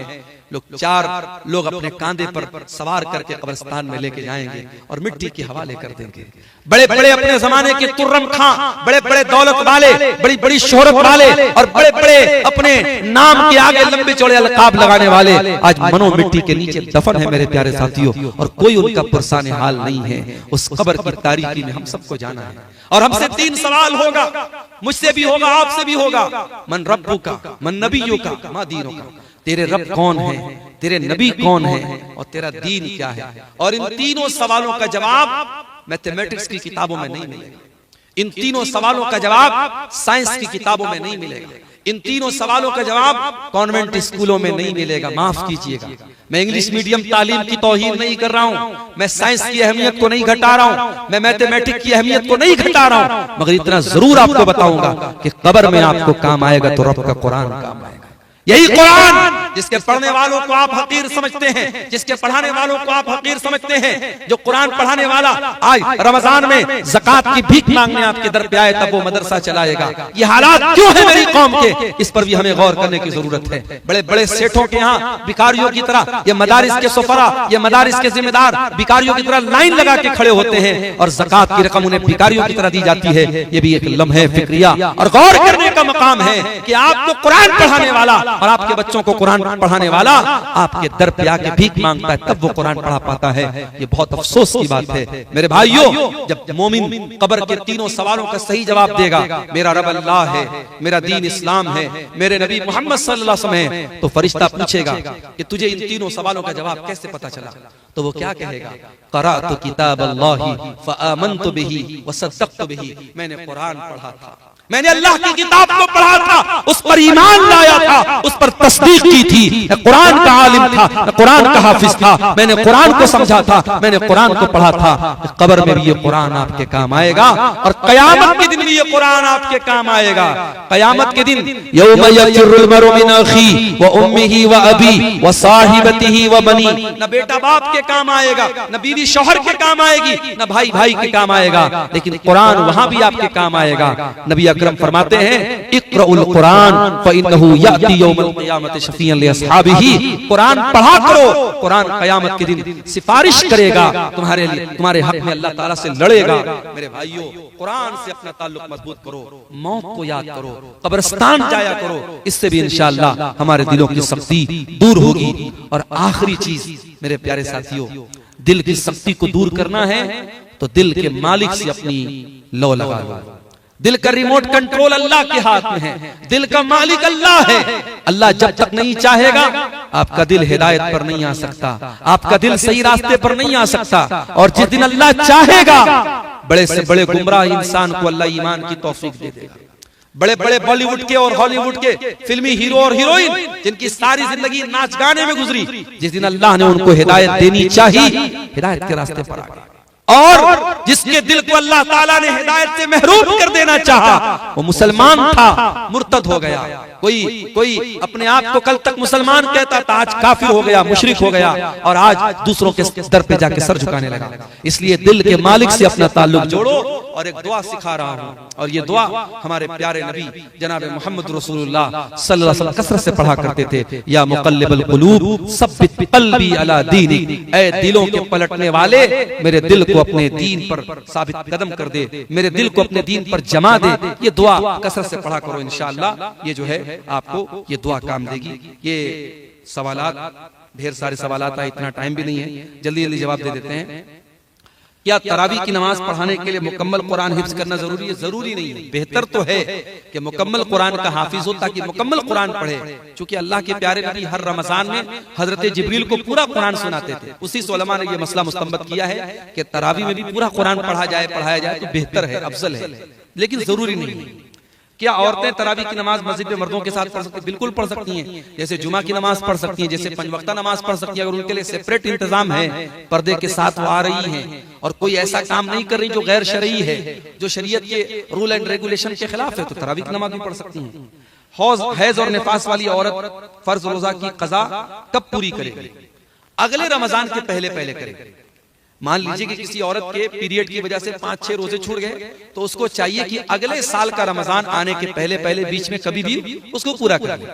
चार लोग अपने कांधे पर सवार करके कब्रिस्तान में लेके जाएंगे और मिट्टी के हवाले कर देंगे। बड़े बड़े अपने जमाने के तुर्रम खां, बड़े बड़े दौलत वाले, बड़ी बड़ी शोहरत वाले और बड़े बड़े अपने नाम के आगे लंबे चौड़े अलकाब लगाने वाले आज मनो मिट्टी के नीचे दफन है मेरे प्यारे साथियों, और कोई उनका पुरसाने हाल नहीं है। उस कब्र की तारीकी में हम सबको जाना है और हमसे 3 सवाल होगा, मुझसे भी होगा, आपसे भी होगा। मन रब्बुका, मन नबियुका, मा दीनुका, तेरे रब कौन है, तेरे नबी कौन है और तेरा दीन क्या है। और इन तीनों सवालों का जवाब मैथमेटिक्स की किताबों में नहीं मिलेगा, इन तीनों सवालों का जवाब साइंस की किताबों में नहीं मिलेगा, इन तीनों सवालों का जवाब कॉन्वेंट स्कूलों में नहीं मिलेगा। माफ कीजिएगा, मैं इंग्लिश मीडियम तालीम की तौहीन नहीं कर रहा हूँ, मैं साइंस की अहमियत को नहीं घटा रहा हूँ, मैं मैथमेटिक्स की अहमियत को नहीं घटा रहा हूँ, मगर इतना जरूर आपको बताऊंगा कि कब्र में आपको काम आएगा तो रब का कुरान काम आएगा। यही कुरान जिसके पढ़ने वालों को आप हकीर समझते हैं, जिसके पढ़ाने वालों को आप हकीर समझते हैं, जो कुरान पढ़ाने वाला आज रमजान में ज़कात की भीख मांगने आपके दर पे आए तब वो मदरसा चलाएगा। ये हालात क्यों है मेरी कौम के, इस पर भी हमें गौर करने की जरूरत है। बड़े बड़े सेठों के यहाँ भिखारियों की तरह ये मदारिस के सुफरा, ये मदारिस के जिम्मेदार भिखारियों की तरह लाइन लगा के खड़े होते हैं और ज़कात की रकम उन्हें भिखारियों की तरह दी जाती है। ये भी एक लम्हे फिक्रिया और गौर करने का मकाम है कि आपको कुरान पढ़ाने वाला और आपके बच्चों को कुरान पढ़ाने वाला आपके दर पे आके भीख मांगता है, तब वो कुरान पढ़ा पाता है। ये बहुत अफसोस की बात है मेरे भाइयों। जब मोमिन कब्र के तीनों सवालों का सही जवाब देगा, मेरा रब अल्लाह है, मेरा दीन इस्लाम है, मेरे नबी मोहम्मद सल्लल्लाहु अलैहि वसल्लम है, तो फरिश्ता पूछेगा कि तुझे इन तीनों सवालों का जवाब कैसे पता चला? तो वो क्या कहेगा? क़राअतु किताब अल्लाहि फ़आमनतु बिही वसद्दक़तु बिही, मैंने कुरान पढ़ा था, मैंने अल्लाह की किताब को पढ़ा था, उस पर ईमान लाया था, उस पर तस्दीक की थी। मैं कुरान का आलिम था, मैं कुरान का हाफिज था, मैंने कुरान को समझा था, मैंने कुरान को पढ़ा था। कब्र में भी ये कुरान आपके काम आएगा और कयामत के दिन भी ये कुरान आपके काम आएगा। कयामत के दिन यौम यफ़िरुल मरउ मिन अखी व उम्मिही व अबी व साहिबतिही व बनी, न बेटा बाप के काम आएगा, न बीवी शौहर के काम आएगी, न भाई भाई के काम आएगा, लेकिन कुरान वहां भी आपके काम आएगा। नबी अकरम फरमाते हैं इक़राउल कुरान फ़इन्नहु याती यौमल क़ियामति शफ़ीअन लिअस्हाबिही, कुरान पढ़ा करो, कुरान कयामत के दिन सिफारिश करेगा तुम्हारे लिए, तुम्हारे हक में अल्लाह ताला से लड़ेगा। मेरे भाइयों, कुरान से अपना ताल्लुक मजबूत करो, मौत को याद करो, कब्रिस्तान जाया करो, इससे भी इंशाअल्लाह हमारे दिलों की सख्ती दूर होगी। और आखिरी चीज मेरे प्यारे साथियों, दिल की सख्ती को दूर करना है तो दिल के मालिक से अपनी लौ लगा लो। दिल का रिमोट कंट्रोल अल्लाह के हाथ में है, दिल का मालिक अल्लाह है। अल्लाह जब तक नहीं चाहेगा आपका दिल हिदायत पर नहीं आ सकता, आपका दिल सही रास्ते पर नहीं आ सकता। और जिस दिन अल्लाह चाहेगा बड़े से बड़े गुमराह इंसान को अल्लाह ईमान की तौफीक दे देगा। बड़े बड़े बॉलीवुड के और हॉलीवुड के फिल्मी हीरो और हीरोइन जिनकी सारी जिंदगी नाच गाने में गुजरी, जिस दिन अल्लाह ने उनको हिदायत देनी चाहिए, हिदायत के रास्ते पर आ गए। और जिसके दिल को अल्लाह ताला ने हिदायत से महरूम कर देना चाहा, वो मुसलमान था, मुर्तद हो गया। कोई अपने आप को कल तक मुसलमान कहता था, आज काफिर हो गया, मुशरिक हो गया, और आज दूसरों के दर पे जाके सर झुकाने लगा। इसलिए दिल के मालिक से अपना ताल्लुक जोड़ो। और एक दुआ सिखा रहा हूं, और ये दुआ हमारे प्यारे नबी जनाब मोहम्मद रसूलुल्लाह सल्लल्लाहु अलैहि वसल्लम कसरत से पढ़ा करते थे। या मुक़ल्लिबल क़ुलूब सब्बित क़ल्बी अला दीनिक, ऐ दिलों के पलटने वाले, मेरे दिल को अपने दीन पर साबित कदम कर दे, मेरे दिल को अपने दीन पर जमा दे। ये दुआ कसरत से पढ़ा करो, इंशाअल्लाह ये जो है आपको ये दुआ काम देगी। ये सवालात ढेर सारे सवालात आए, इतना टाइम भी नहीं है, जल्दी जल्दी जवाब दे देते हैं। क्या तरावी की नमाज पढ़ाने के लिए मुकम्मल कुरान हिफ्ज करना जरूरी है? जरूरी नहीं है। बेहतर तो है कि मुकम्मल कुरान का हाफिज हो ताकि मुकम्मल कुरान पढ़े, क्योंकि अल्लाह के प्यारे नबी हर रमजान में हजरत जिब्रील को पूरा कुरान सुनाते थे। उसी से उलमा ने यह मसला मुस्तंबत किया है कि तरावी में भी पूरा कुरान पढ़ाया जाए तो बेहतर है, अफजल है, लेकिन जरूरी नहीं है। क्या औरतें तरावी की नमाज मस्जिद में मर्दों के साथ पढ़ सकती? बिल्कुल पढ़ सकती हैं। जैसे जुमा की नमाज पढ़ सकती हैं, जैसे पंज वक्ता नमाज पढ़ सकती हैं। अगर उनके लिए सेपरेट इंतजाम है, पर्दे के साथ वो आ रही हैं और कोई ऐसा काम नहीं कर रही जो गैर शरई है, जो शरीयत के रूल एंड रेगुलेशन के खिलाफ है, तो तरावी की नमाज भी पढ़ सकती हैं। हैज और निफास वाली औरत फर्ज रोजा की कज़ा कब पूरी करेगी? अगले रमजान के पहले करेगी। मान लीजिए कि किसी औरत के पीरियड की वजह से 5-6 रोजे छूट गए, तो उसको चाहिए कि अगले साल का रमजान आने के पहले बीच में कभी भी उसको पूरा कर ले।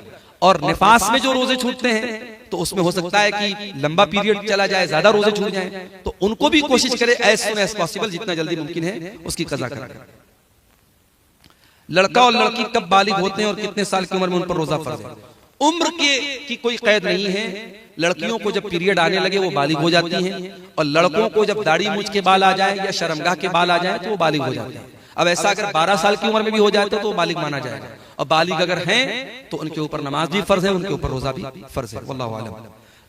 और निफास में जो रोजे छूटते हैं तो उसमें हो सकता है कि लंबा पीरियड चला जाए, ज्यादा रोजे छूट जाए, तो उनको भी कोशिश करे एज सून एज पॉसिबल, जितना जल्दी मुमकिन है उसकी कज़ा करें। लड़का और लड़की कब बालिग होते हैं और कितने साल की उम्र में उन पर रोजा फर्ज है? उम्र की कोई कैद नहीं है। लड़कियों को जब पीरियड आने लगे वो बालिग हो जाती हैं, और लड़कों को जब दाढ़ी मूंछ के बाल आ जाए या शर्मगाह के बाल आ जाए तो वो बालिग हो जाते हैं। अब ऐसा अगर 12 साल की उम्र में भी हो जाते तो वो बालिग माना जाएगा। और बालिग अगर हैं तो उनके ऊपर नमाज भी फर्ज है, उनके ऊपर रोजा भी फर्ज है। वल्लाहु आलम।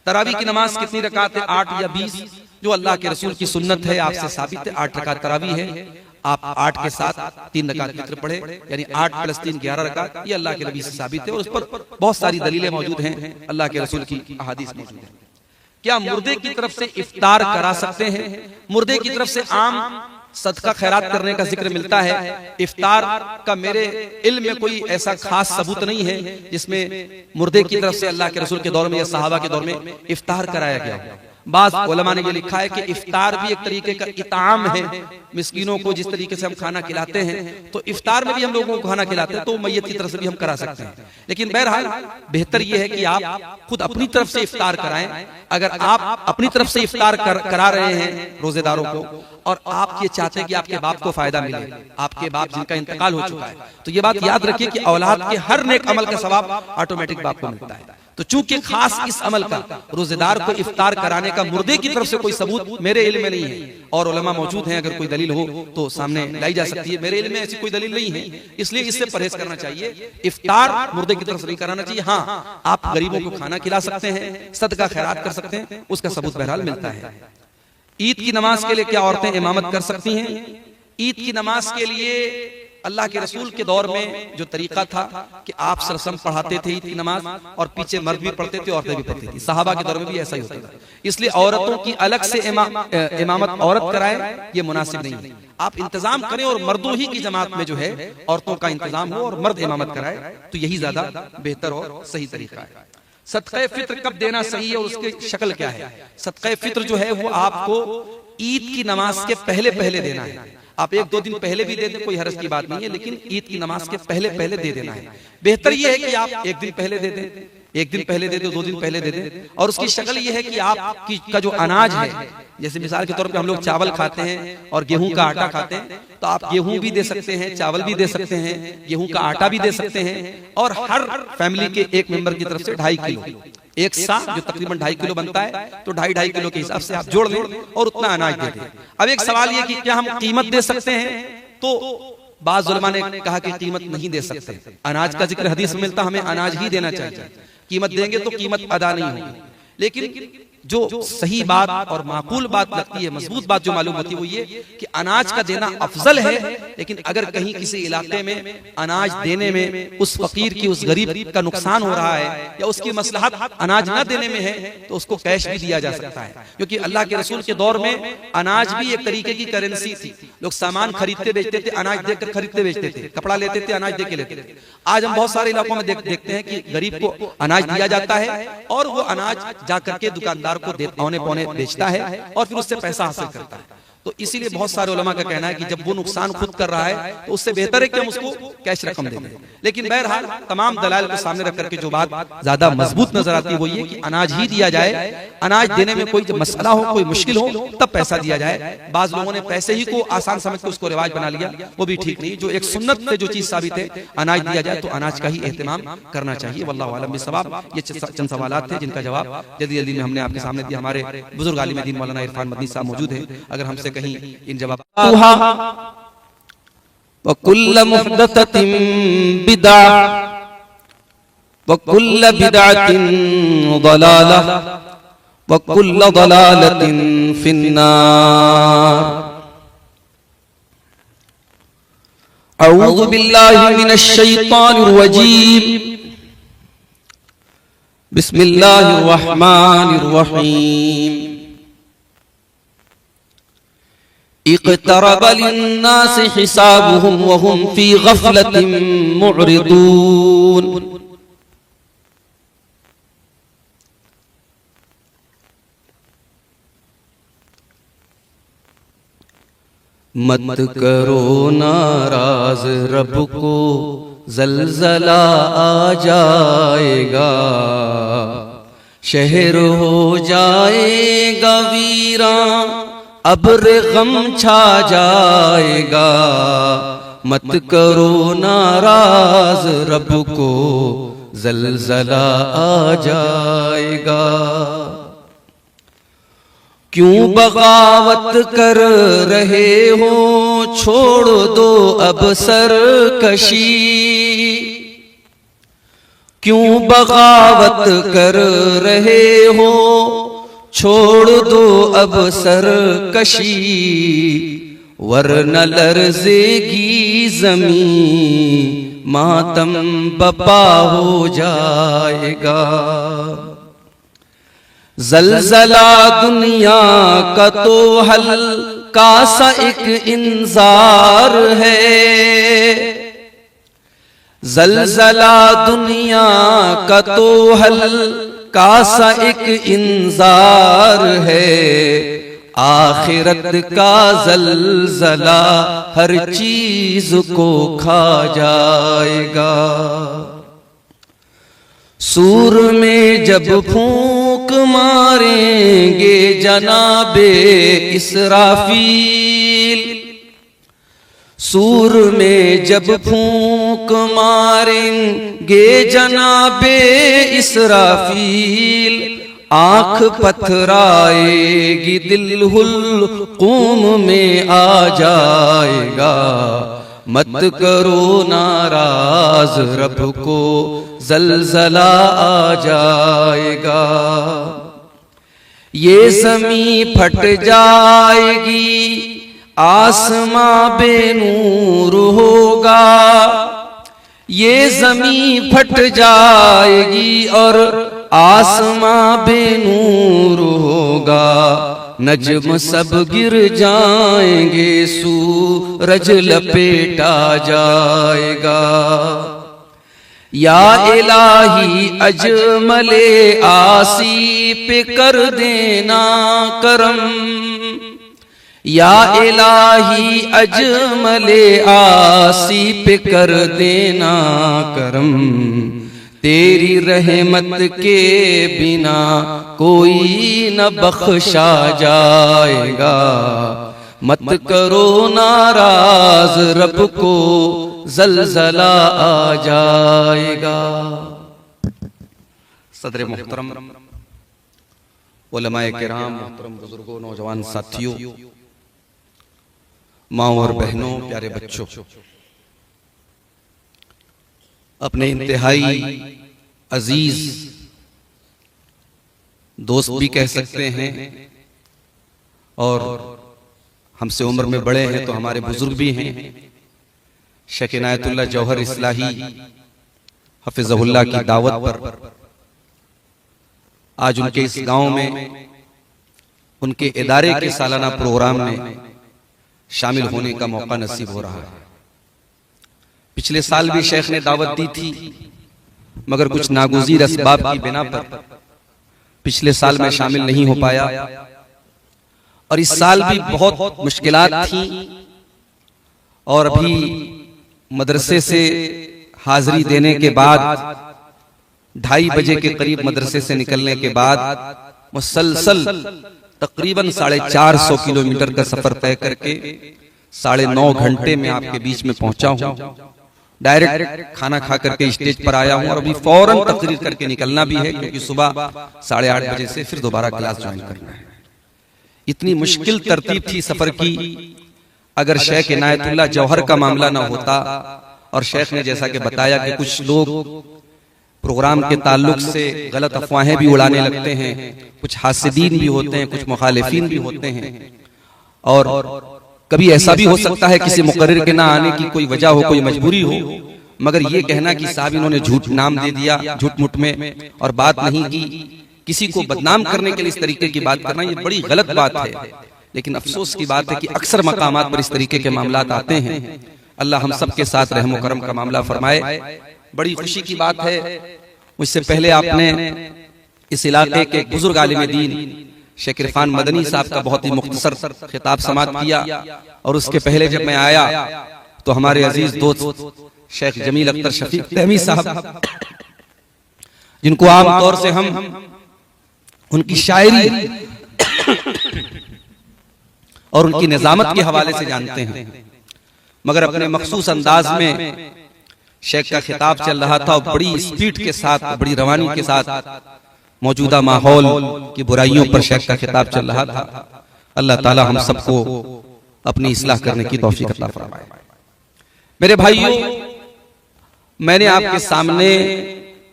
तरावी की नमाज कितनी रकात है? 8 या 20? जो अल्लाह के रसूल की सुन्नत है, आपसे साबित है, 8 रकात तरावी है। आप 8 के साथ 3 रकात वित्र पढ़े, यानी 8 + 3 11 रकात। ये अल्लाह के नबी से साबित है और उस पर बहुत सारी दलीलें मौजूद हैं, अल्लाह के रसूल की अहादीस मौजूद है। क्या मुर्दे की तरफ से इफ्तार करा सकते हैं? मुर्दे की तरफ से आम सदका खैरात करने का जिक्र मिलता है। इफ्तार का मेरे इल्म में कोई ऐसा खास सबूत नहीं है जिसमें मुर्दे की तरफ से अल्लाह के रसूल के दौर में या सहाबा के दौर में इफ्तार कराया गया। बाज़ उलमा ने ये लिखा है कि इफ्तार भी एक तरीके का इताम है, मिस्कीनों को जिस तरीके से हम खाना खिलाते हैं तो इफ्तार में भी हम लोगों को खाना खिलाते हैं, तो मैयत की तरफ से भी हम करा सकते हैं। लेकिन बहरहाल बेहतर ये है कि आप खुद अपनी तरफ से इफ्तार कराएं। अगर आप अपनी तरफ से इफ्तार करा रहे हैं रोजेदारों को और आप ये चाहते हैं कि आपके बाप को फायदा मिले, आपके बाप जिनका इंतकाल हो चुका है, तो ये बात याद रखिए कि औलाद के हर नेक अमल का सवाब ऑटोमेटिक बाप को मिलता है। तो चूंकि खास इस अमल का रोजेदार को इफ्तार कराने का मुर्दे की तरफ से कोई सबूत मेरे इल्म में नहीं है, और उलमा मौजूद हैं, अगर कोई दलील हो तो सामने लाई जा सकती है। मेरे इल्म में ऐसी कोई दलील नहीं है, इसलिए इससे परहेज करना चाहिए। इफ्तार मुर्दे की तरफ से नहीं कराना चाहिए। हाँ, आप गरीबों को खाना खिला सकते हैं, सदका खैरात कर सकते हैं, उसका सबूत बहरहाल मिलता है। ईद की नमाज के लिए क्या औरतें इमामत कर सकती हैं? ईद की नमाज के लिए अल्लाह के रसूल के दौर में जो तरीका था कि आप सरसम पढ़ाते थे ईद की नमाज, और पीछे मर्द भी पढ़ते थे, औरतें भी पढ़ती थी। सहाबा के दौर में भी ऐसा ही होता था। इसलिए औरतों की अलग से इमामत औरत कराए ये मुनासिब नहीं है। आप इंतजाम करें और मर्दों ही की जमात में जो है औरतों का इंतजाम हो और मर्द इमामत कराए, तो यही ज्यादा बेहतर और सही तरीका है। सदक़े फित्र कब देना सही है और उसकी शक्ल क्या है? सदक़े फित्र जो है वो आपको ईद की नमाज के पहले पहले देना है। आप 1-2 दिन पहले भी दे दें, कोई हर्ज की बात नहीं है, लेकिन ईद की नमाज के पहले पहले दे देना है। बेहतर यह है कि आप 1 दिन पहले दे दें, 1 दिन पहले दे दो, 2 दिन पहले दे दें। और उसकी शक्ल यह है कि आपकी का जो अनाज है, जैसे मिसाल के तौर पे हम लोग चावल खाते हैं और गेहूं का आटा खाते हैं, तो आप गेहूं भी दे सकते हैं, चावल भी दे सकते हैं, गेहूं का आटा भी दे सकते हैं, और हर फैमिली के एक मेंबर की तरफ से 2.5 किलो, एक सा जो तकरीबन 2.5 किलो बनता है, तो 2.5 किलो के हिसाब से आप जोड़ लें और उतना अनाज दे दें। अब एक सवाल ये कि क्या हम कीमत दे सकते हैं? तो बाज़ उलमा ने कहा कि कीमत नहीं दे सकते। अनाज का जिक्र हदीस में मिलता, हमें अनाज ही देना चाहिए। कीमत देंगे तो कीमत अदा नहीं होगी। लेकिन जो सही बात और माकूल बात लगती है, मजबूत बात जो मालूम होती है, वो ये कि अनाज का देना अफजल है। लेकिन अगर कहीं किसी इलाके में अनाज देने में उस फकीर की, उस गरीब का नुकसान हो रहा है या उसकी मसलहत अनाज न देने में है, तो उसको कैश भी दिया जा सकता है। क्योंकि अल्लाह के रसूल के दौर में अनाज भी एक तरीके की करेंसी थी। लोग सामान खरीदते बेचते थे, अनाज देकर खरीदते बेचते थे, कपड़ा लेते थे, अनाज दे के लेते थे। आज हम बहुत सारे इलाकों में देखते हैं कि गरीब को अनाज दिया जाता है और वो अनाज जाकर के दुकानदार को औने पौने बेचता है और फिर उससे पैसा हासिल करता है। तो इसीलिए बहुत सारे उलमा का कहना है कि जब वो नुकसान खुद कर रहा है तो उससे बेहतर है कि हम उसको कैश रकम दे दें। लेकिन बहरहाल तमाम दलाल को सामने रख करके जो बात ज्यादा मजबूत नजर आती है वो ये कि अनाज ही दिया जाए। अनाज देने में कोई मसला हो, कोई मुश्किल हो, तब पैसा दिया जाए। बाज लोगों ने पैसे ही को आसान समझ के उसको रिवाज बना लिया, वो भी ठीक नहीं। जो एक सुन्नत से जो चीज साबित है, अनाज दिया जाए तो अनाज का ही एहतमाम करना चाहिए। वल्लाहु आलम बिस्सवाब। ये चंद सवालात थे जिनका जवाब जल्दी जल्दी में हमने आपके सामने दिया। हमारे बुजुर्ग आलिम दीन मौलाना इरफान मदनी साहब मौजूद हैं, अगर हमसे कहीं इन जवाब वकुल्ल मुहदसतिन बिदअ वकुल्ल बिदअतिन ज़लालह वकुल्ल ज़लालतिन फिन्नार। अऊज़ु बिल्लाहि मिनश शैतानिर रजीम। बिस्मिल्लाहिर रहमानिर रहीम। इक़्तरब लिन्नासि हिसाबुहुम वहुम फी गफ़लतिन मुअरिदून। मत करो नाराज रब को, ज़लज़ला आ जाएगा, शहर हो जाएगा वीरान, अब्र गम छा जाएगा। मत करो नाराज रब को, ज़लज़ला आ जाएगा। क्यों बगावत कर रहे हो, छोड़ दो अब सरकशी। क्यों बगावत कर रहे हो, छोड़ दो अब सरकशी। वरना लर्ज़ेगी ज़मीं, मातम बपा हो जाएगा। ज़लज़ला दुनिया का तो हल्का सा एक इंजार है। ज़लज़ला दुनिया का तो हल्का का सा एक इंजार है, आखिरत का जलजला हर चीज को खा जाएगा। सूर में जब फूंक मारेंगे जनाबे इसराफील, सूर में जब फूंक मारेंगे जनाबे इसराफील, आंख पथराएगी दिल हुल्कूम में आ जाएगा। मत करो नाराज रब को जलजला आ जाएगा। ये ज़मीं फट जाएगी, आसमां बेनूर होगा। ये ज़मीं फट जाएगी और आसमां बेनूर होगा। नज्म सब गिर जाएंगे, सूरज लपेटा जाएगा। या इलाही अजमले आसी पे कर देना करम, या इलाही अजमले आसी पे कर देना करम। तेरी रहमत के बिना कोई न बख्शा जाएगा। मत करो नाराज रब को जलजला आ जाएगा। सदर मुहतरम, उलमाए किराम, मुहतरम बुजुर्गों, नौजवान साथियों, माओ और बहनों, प्यारे बच्चों, अपने इंतहाई अजीज दोस्त भी कह सकते हैं और हमसे उम्र में बड़े हैं तो हमारे बुजुर्ग भी हैं, शेख इनायतुल्लाह जौहर इस्लाही हफिज़हुल्लाह की दावत पर आज उनके इस गांव में उनके इदारे के सालाना प्रोग्राम में शामिल होने का मौका नसीब हो रहा है। पिछले साल भी शेख ने दावत दी थी, मगर कुछ नागुज़ीर असबाब की बिना पर पिछले साल में शामिल नहीं हो पाया। और इस साल भी बहुत मुश्किलात थी और अभी मदरसे से हाजिरी देने के बाद 2:30 बजे के करीब मदरसे से निकलने के बाद मुसलसल तकरीबन 450 किलोमीटर का सफर तय करके 9.5 घंटे में आपके बीच में पहुंचा हूं। डायरेक्ट खाना खा करके स्टेज पर आया हूं और अभी फौरन तकरीर करके निकलना भी है, क्योंकि सुबह 8:30 बजे से फिर दोबारा क्लास ज्वाइन करना है। इतनी मुश्किल तरतीब थी सफर की। अगर शेख इनायतुल्लाह जौहर का मामला ना होता और शेख ने जैसा कि बताया कि कुछ लोग प्रोग्राम के ताल्लुक से गलत अफवाहें भी उड़ाने लगते हैं, कुछ हासिदीन भी होते हैं, कुछ मुखालिफीन भी होते हैं, और कभी ऐसा भी हो सकता है किसी मुकर्रिर के ना आने की कोई वजह हो, कोई मजबूरी हो, मगर ये कहना कि साहब इन्होंने झूठ नाम दे दिया झूठ मुठ में और बात नहीं की, किसी को बदनाम करने के लिए इस तरीके की बात करना ये बड़ी गलत बात है। लेकिन अफसोस की बात है कि अक्सर मकामात पर इस तरीके के मामलात आते हैं। अल्लाह हम सब के साथ रहम करम का मामला फरमाए। बड़ी खुशी की बात है, मुझसे पहले आपने इस इलाके के बुजुर्ग आलिम दीन शेख इरफान मदनी साहब का बहुत ही मुख्तसर खिताब समात किया, और उसके पहले जब मैं आया तो हमारे अजीज दोस्त शेख जमील अख्तर शफीक तहमी साहब, जिनको आमतौर से हम उनकी शायरी और उनकी निजामत के हवाले से जानते हैं, मगर अपने मखसूस अंदाज में शेख का खिताब चल रहा था और बड़ी स्पीड के साथ, बड़ी रवानी के साथ मौजूदा माहौल की बुराइयों पर शेख का खिताब चल रहा था। अल्लाह ताला हम सबको अपनी इस्लाह करने की तौफीक अता फरमाए। मेरे भाइयों, मैंने आपके सामने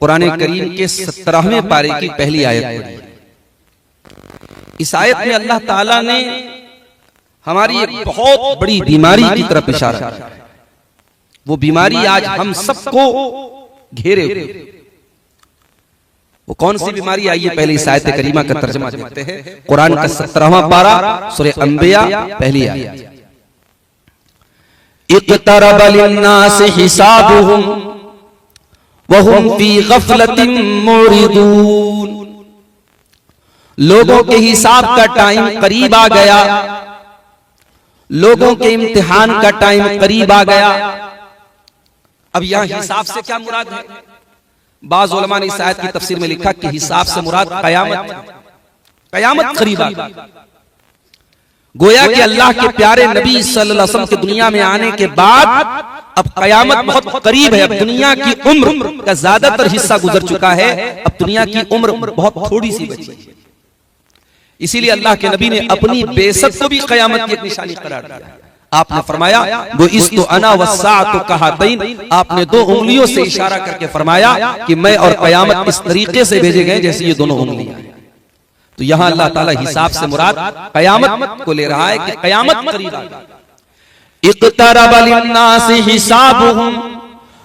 कुरान करीम के 17वें पारे की पहली आयत पढ़ी। इस आयत में अल्लाह ताला ने हमारी एक बहुत बड़ी बीमारी की तरफ इशारा किया। वो बीमारी आज हम सबको घेरे हुए। वो कौन सी बीमारी? आइए पहले इस आयत करीमा का तर्जुमा देखते हैं। कुरान का 17वां पारा, सूरह अंबिया, पहली आयत। इक़्तरब लिन्नास हिसाबुहुम वहुम फी गफलतिन मुरिदून। लोगों के हिसाब का टाइम करीब आ गया, लोगों के इम्तिहान का टाइम करीब आ गया। अब यहां हिसाब से क्या मुराद है? बाज़ उलमा ने इस आयत की तफसीर में लिखा कि हिसाब से मुराद कयामत, कयामत करीब आ गई। गोया कि अल्लाह के प्यारे नबी सल्लल्लाहु अलैहि वसल्लम के दुनिया में आने के बाद अब कयामत बहुत करीब है। अब दुनिया की उम्र का ज्यादातर हिस्सा गुजर चुका है, अब दुनिया की उम्र बहुत थोड़ी सी बची है। इसीलिए अल्लाह के नबी ने अपनी बेसत को भी कयामत की एक निशानी करार दिया। आपने फरमाया वो इस तो अना वस्साअतु कहातैन, आपने दो उंगलियों से इशारा करके फरमाया कि मैं और कयामत इस तरीके से भेजे गए जैसे ये दोनों उंगलियां। तो यहां अल्लाह ताला हिसाब से मुराद कयामत को ले रहा है कि कयामत करीब आ गई। इक़्तरब लिन्नासि हिसाबुहुम,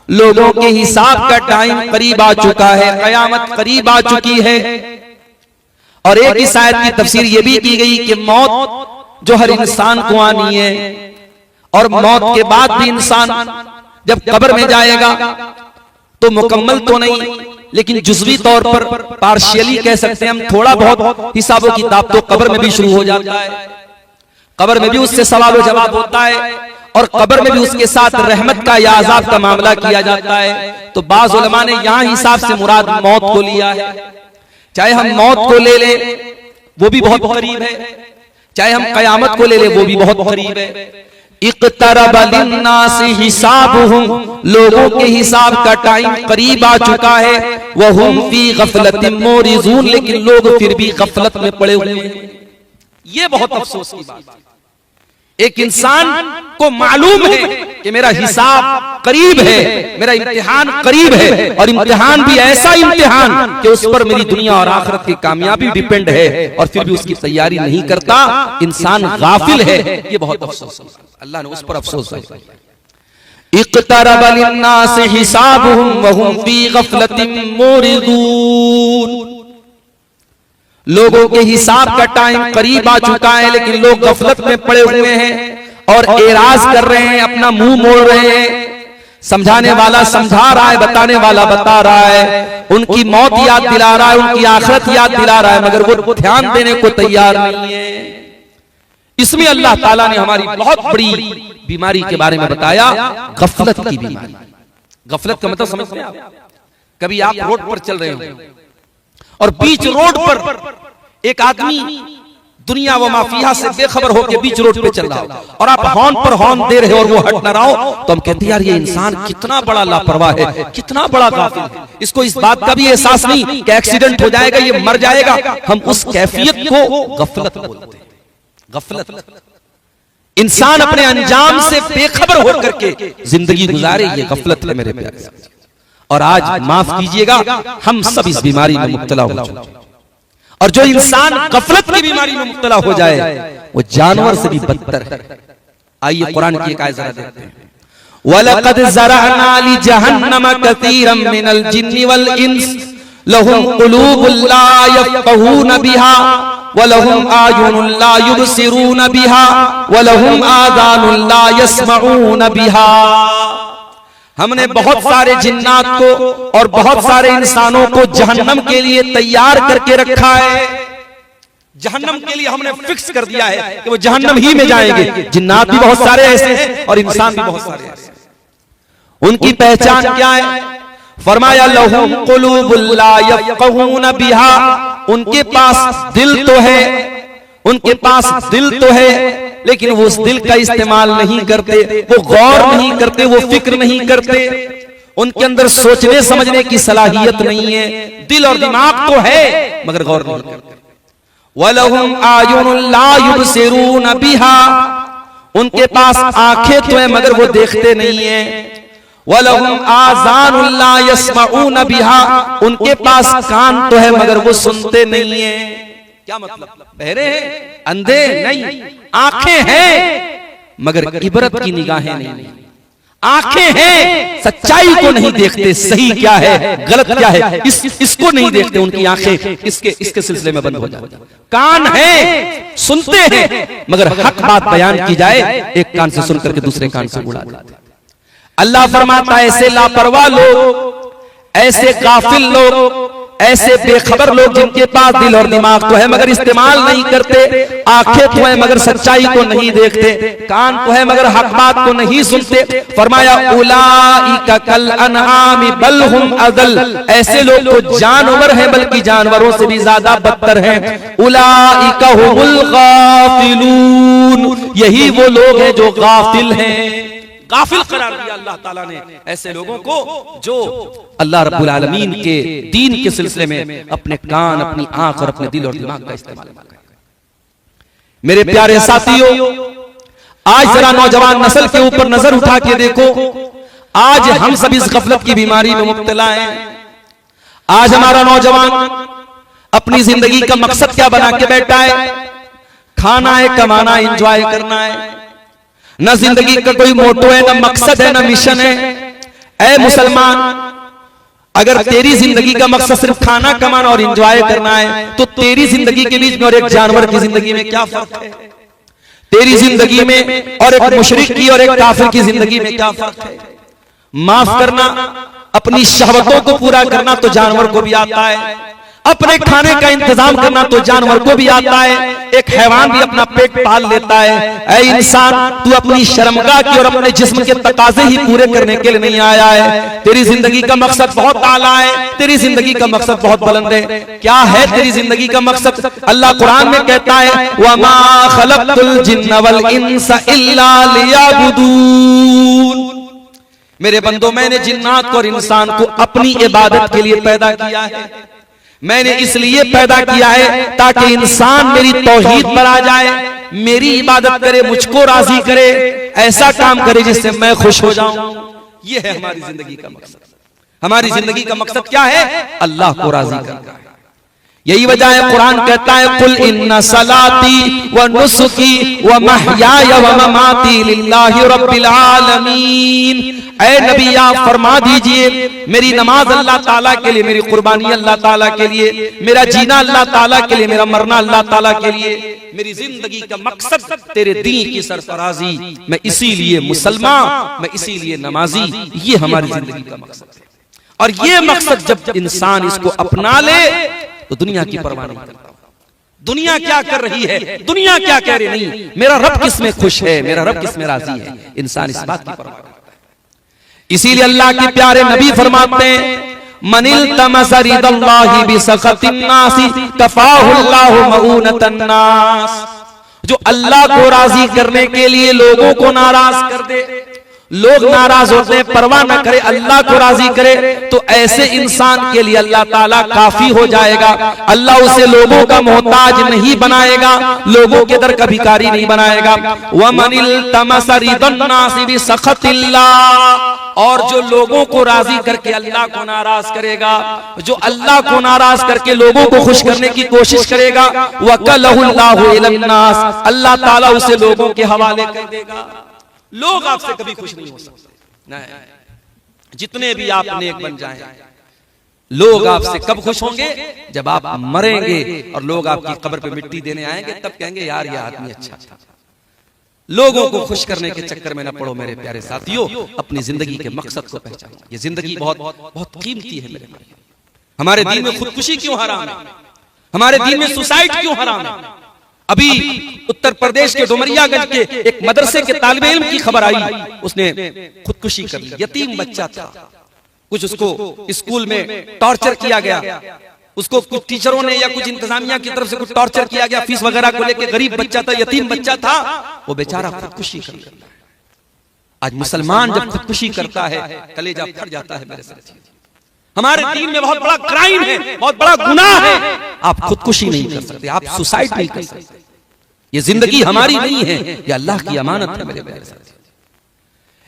लोगों के हिसाब का टाइम करीब आ चुका है, कयामत करीब आ चुकी है। और एक इस आयत की तफसीर यह भी की गई कि मौत जो हर इंसान को आनी है, और मौत के बाद भी इंसान जब कब्र में जाएगा तो मुकम्मल तो नहीं लेकिन जुज़वी तौर पर पार्शियली कह सकते हैं हम, थोड़ा बहुत हिसाबो किताब तो कब्र में भी शुरू हो जाता है। कब्र में भी उससे सवाल जवाब होता है, और कब्र में भी उसके साथ रहमत का या अज़ाब का मामला किया जाता है। तो बाज़ उलमा ने यहां हिसाब से मुराद मौत को लिया है। चाहे हम मौत को ले ले वो भी बहुत करीब है, चाहे हम कयामत को ले ले वो भी बहुत करीब है। इक़्तरब लिन्नासि हिसाबुहुम, लोगों के हिसाब का टाइम करीब आ चुका है। वहुम फी गफलतिन मोरिजून, लेकिन लोग फिर भी गफलत में पड़े हुए हैं। ये बहुत अफसोस की बात है। एक इंसान को मालूम है कि मेरा हिसाब करीब है, मेरा इम्तिहान करीब है, और इम्तिहान भी ऐसा इम्तिहान कि उस पर मेरी दुनिया और आखिरत की कामयाबी डिपेंड है, और फिर भी उसकी तैयारी नहीं करता, इंसान गाफिल है। ये बहुत अफसोस है, अल्लाह ने उस पर अफसोस है। इक़्तरब लिन्नासि हिसाबुहुम वहुम फी गफलतिन मोरिदून, लोगों के हिसाब का टाइम करीब आ चुका है लेकिन लोग गफलत में पड़े हुए हैं और एराज कर रहे हैं, अपना मुंह मोड़ रहे हैं। समझाने वाला समझा रहा है, बताने वाला बता रहा है, उनकी मौत याद दिला रहा है, उनकी आखिरत याद दिला रहा है, मगर वो ध्यान देने को तैयार नहीं है। इसमें अल्लाह ताला ने हमारी बहुत बड़ी बीमारी के बारे में बताया, गफलत की बीमारी। गफलत का मतलब समझते हैं आप? कभी आप रोड पर चल रहे हो और बीच रोड पर एक आदमी दुनिया व माफिया से बेखबर होकर बीच रोड पे चल रहा हो, और आप हॉर्न पर हॉर्न दे रहे हो और वो हट ना रहा हो, तो हम कहते हैं यार ये इंसान कितना बड़ा लापरवाह है, कितना बड़ा गाफिल है। इसको इस बात का भी एहसास नहीं कि एक्सीडेंट हो जाएगा, ये मर जाएगा। हम उस कैफियत को गफलत बोलते हैं। गफलत, इंसान अपने अंजाम से बेखबर होकर के जिंदगी गुजारे, ये गफलत है मेरे प्यारे। और आज माफ कीजिएगा हम सब इस बीमारी में मुब्तला हो चुके हैं। और जो इंसान गफलत की बीमारी में मुब्तला हो जाए वो जानवर से भी बदतर है। आइए कुरान की एक आयत जरा देखते हैं। वलक़द ज़रअना लिजहन्नम कसीरम मिनल जिन्नि वल इंस लहुम क़ुलूबुन ला यफ़क़हून बिहा वलहुम आयुनुन ला युबसिरून बिहा वलहुम आज़ानुन ला यस्मऊन बिहा। हमने बहुत सारे जिन्नात को और बहुत सारे इंसानों को जहन्नम के लिए तैयार करके रखा है। जहन्नम के लिए हमने फिक्स कर दिया है कि वो जहन्नम ही में जाएंगे। जिन्नात भी बहुत सारे ऐसे हैं और इंसान भी बहुत सारे ऐसे हैं। उनकी पहचान क्या है? फरमाया लहुम क़ुलूबुन ला यफ़क़हून बिहा, उनके पास दिल तो है, उनके पास दिल तो है, लेकिन वो उस दिल का इस्तेमाल नहीं करते, वो गौर नहीं करते, वो फिक्र नहीं करते, उनके अंदर सोचने समझने की सलाहियत नहीं है। दिल और दिमाग तो है मगर गौर नहीं करते। वलहुम आयुनुन ला युबसिरून बिहा, उनके पास आंखें तो है मगर वो देखते नहीं है। वलहुम आज़ानुन ला यस्मऊन बिहा, उनके पास कान तो है मगर वो सुनते नहीं है। क्या मतलब? बहरे हैं, अंधे नहीं, आंखें हैं मगर इबरत की निगाहें नहीं। आंखें हैं, सच्चाई को नहीं देखते, सही क्या है गलत क्या है इसको नहीं देखते। उनकी आंखें इसके सिलसिले में बंद हो जाती। कान है, सुनते हैं, मगर हक बात बयान की जाए एक कान से सुन करके दूसरे कान से उड़ा देते। अल्लाह फरमाता है ऐसे लापरवाह लोग, ऐसे गाफिल लोग ऐसे बेखबर लोग जिनके पास दिल और दिमाग तो है मगर इस्तेमाल नहीं करते, आंखें तो है मगर सच्चाई को नहीं देखते, कान तो है मगर हक बात को नहीं सुनते। फरमाया उलाइका कल अनआमी बल हुम अदल, ऐसे लोग तो जानवर हैं बल्कि जानवरों से भी ज्यादा बदतर हैं। उलाइका हुमुल गाफिलून, यही वो लोग हैं जो गाफिल हैं। गाफिल करार दिया अल्लाह ताला ने ऐसे लोगों को जो अल्लाह रब्बुल आलमीन के दीन के सिलसिले में अपने कान, अपनी आंख और अपने दिल और दिमाग का इस्तेमाल करते। मेरे प्यारे साथियों, आज जरा नौजवान नस्ल के ऊपर नजर उठा के देखो, आज हम सब इस गफलत की बीमारी में मुब्तला हैं। आज हमारा नौजवान अपनी जिंदगी का मकसद क्या बना के बैठा है? खाना है, कमाना, एंजॉय करना है। न जिंदगी का कोई मोटो है, न मकसद है, न मिशन है। ऐ मुसलमान, अगर तेरी जिंदगी का मकसद सिर्फ खाना कमाना और एंजॉय करना है तो तेरी जिंदगी के बीच में और एक जानवर की जिंदगी में क्या फर्क है? तेरी जिंदगी में और एक मुशरिक की और एक काफिर की जिंदगी में क्या फर्क है? माफ करना, अपनी शहवतों को पूरा करना तो जानवर को भी आता है, अपने खाने का इंतजाम करना तो जानवर को भी आता है, एक हैवान भी अपना पेट पाल लेता है। ऐ इंसान, तू अपनी शर्मगाह की और अपने जिस्म के तकाजे ही पूरे करने के लिए नहीं आया है। तेरी जिंदगी का मकसद बहुत आला है, तेरी जिंदगी का मकसद बहुत बुलंद है। क्या है तेरी जिंदगी का मकसद? अल्लाह कुरान में कहता है वमा खलक़तुल जिन्न वल इंसा इल्ला लियअबुदून, मेरे बंदो मैंने जिन्नात और इंसान को अपनी इबादत के लिए पैदा किया है। मैंने इसलिए पैदा किया है ताकि इंसान मेरी तौहीद पर आ जाए, मेरी इबादत करे, मुझको राजी करे, ऐसा काम करे जिससे मैं खुश हो जाऊं। ये है हमारी जिंदगी का मकसद। हमारी जिंदगी का मकसद क्या है? अल्लाह को राजी करना है। यही वजह है कुरान कहता है कुल इन्ना सलाती व नुसुकी व महयाय व ममाती लिल्लाहि रब्बिल आलमीन। ऐ नबी आप फरमा दीजिए, मेरी नमाज अल्लाह ताला के लिए, मेरी कुर्बानी अल्लाह ताला के लिए, मेरा जीना अल्लाह ताला के लिए, मेरा मरना अल्लाह ताला के लिए, मेरी जिंदगी का मकसद तेरे दीन की सरफराजी, मैं इसीलिए मुसलमान, मैं इसीलिए नमाजी। ये हमारी जिंदगी का मकसद है। और ये मकसद जब इंसान इसको अपना ले तो दुनिया की परवाह नहीं करता। दुनिया क्या कर रही है, दुनिया क्या कह रही, नहीं, मेरा रब किस में खुश है, मेरा रब किस में राजी है, इंसान इस बात की परवाह करता है। इसीलिए अल्लाह के प्यारे नबी फरमाते हैं मनिल तमसा रिदल्लाहि बिसखतिन नासी कफाहुल्लाहु मऊनतन नास, जो अल्लाह को राजी करने के लिए लोगों को नाराज कर दे, लोग नाराज होते हैं, परवाह न करे, अल्लाह को राजी करे, तो ऐसे इंसान के लिए अल्लाह ताला काफी हो जाएगा। अल्लाह उसे लोगों का मोहताज नहीं बनाएगा, लोगों के दर का भिखारी नहीं बनाएगा। वमनिल तमसा रिदन नासी बिसखतिल्लाह, और जो लोगों को राजी करके अल्लाह को नाराज करेगा, जो अल्लाह को नाराज करके लोगों को खुश करने की कोशिश करेगा, वकलहुल्लाहु इलन्नास, अल्लाह ताला उसे लोगों के हवाले कर देगा। लोग आपसे कभी खुश नहीं हो सकते, नहीं, जितने भी आप नेक बन जाएं, लोग आपसे कब खुश होंगे? जब आप मरेंगे और लोग आपकी कब्र पे मिट्टी देने आएंगे, तब कहेंगे यार ये आदमी अच्छा था। लोगों को खुश करने के चक्कर में न पड़ो मेरे प्यारे साथियों, अपनी जिंदगी के मकसद को पहचानो। ये जिंदगी बहुत बहुत कीमती है मेरे भाई। हमारे दीन में खुदकुशी क्यों हराम है? हमारे दीन में सुसाइड क्यों हराम है? अभी उत्तर प्रदेश के डुमरियागंज के एक मदरसे के तालिबे इल्म की खबर आई, उसने खुदकुशी कर ली। यतीम बच्चा था, कुछ उसको स्कूल में टॉर्चर किया गया, उसको कुछ टीचरों ने या कुछ इंतजामिया की तरफ से कुछ टॉर्चर किया गया, फीस वगैरह को लेकर। गरीब बच्चा था, यतीम बच्चा था, वो बेचारा खुदकुशी कर लिया। आज मुसलमान जब खुदकुशी करता है कलेजा फट जाता है मेरे साथ। हमारे दीन में बहुत बड़ा क्राइम है, बहुत बड़ा गुनाह है। आप खुदकुशी नहीं कर सकते, आप सुसाइड नहीं कर सकते। ये जिंदगी हमारी नहीं है, ये अल्लाह की अमानत है मेरे प्यारे साथी।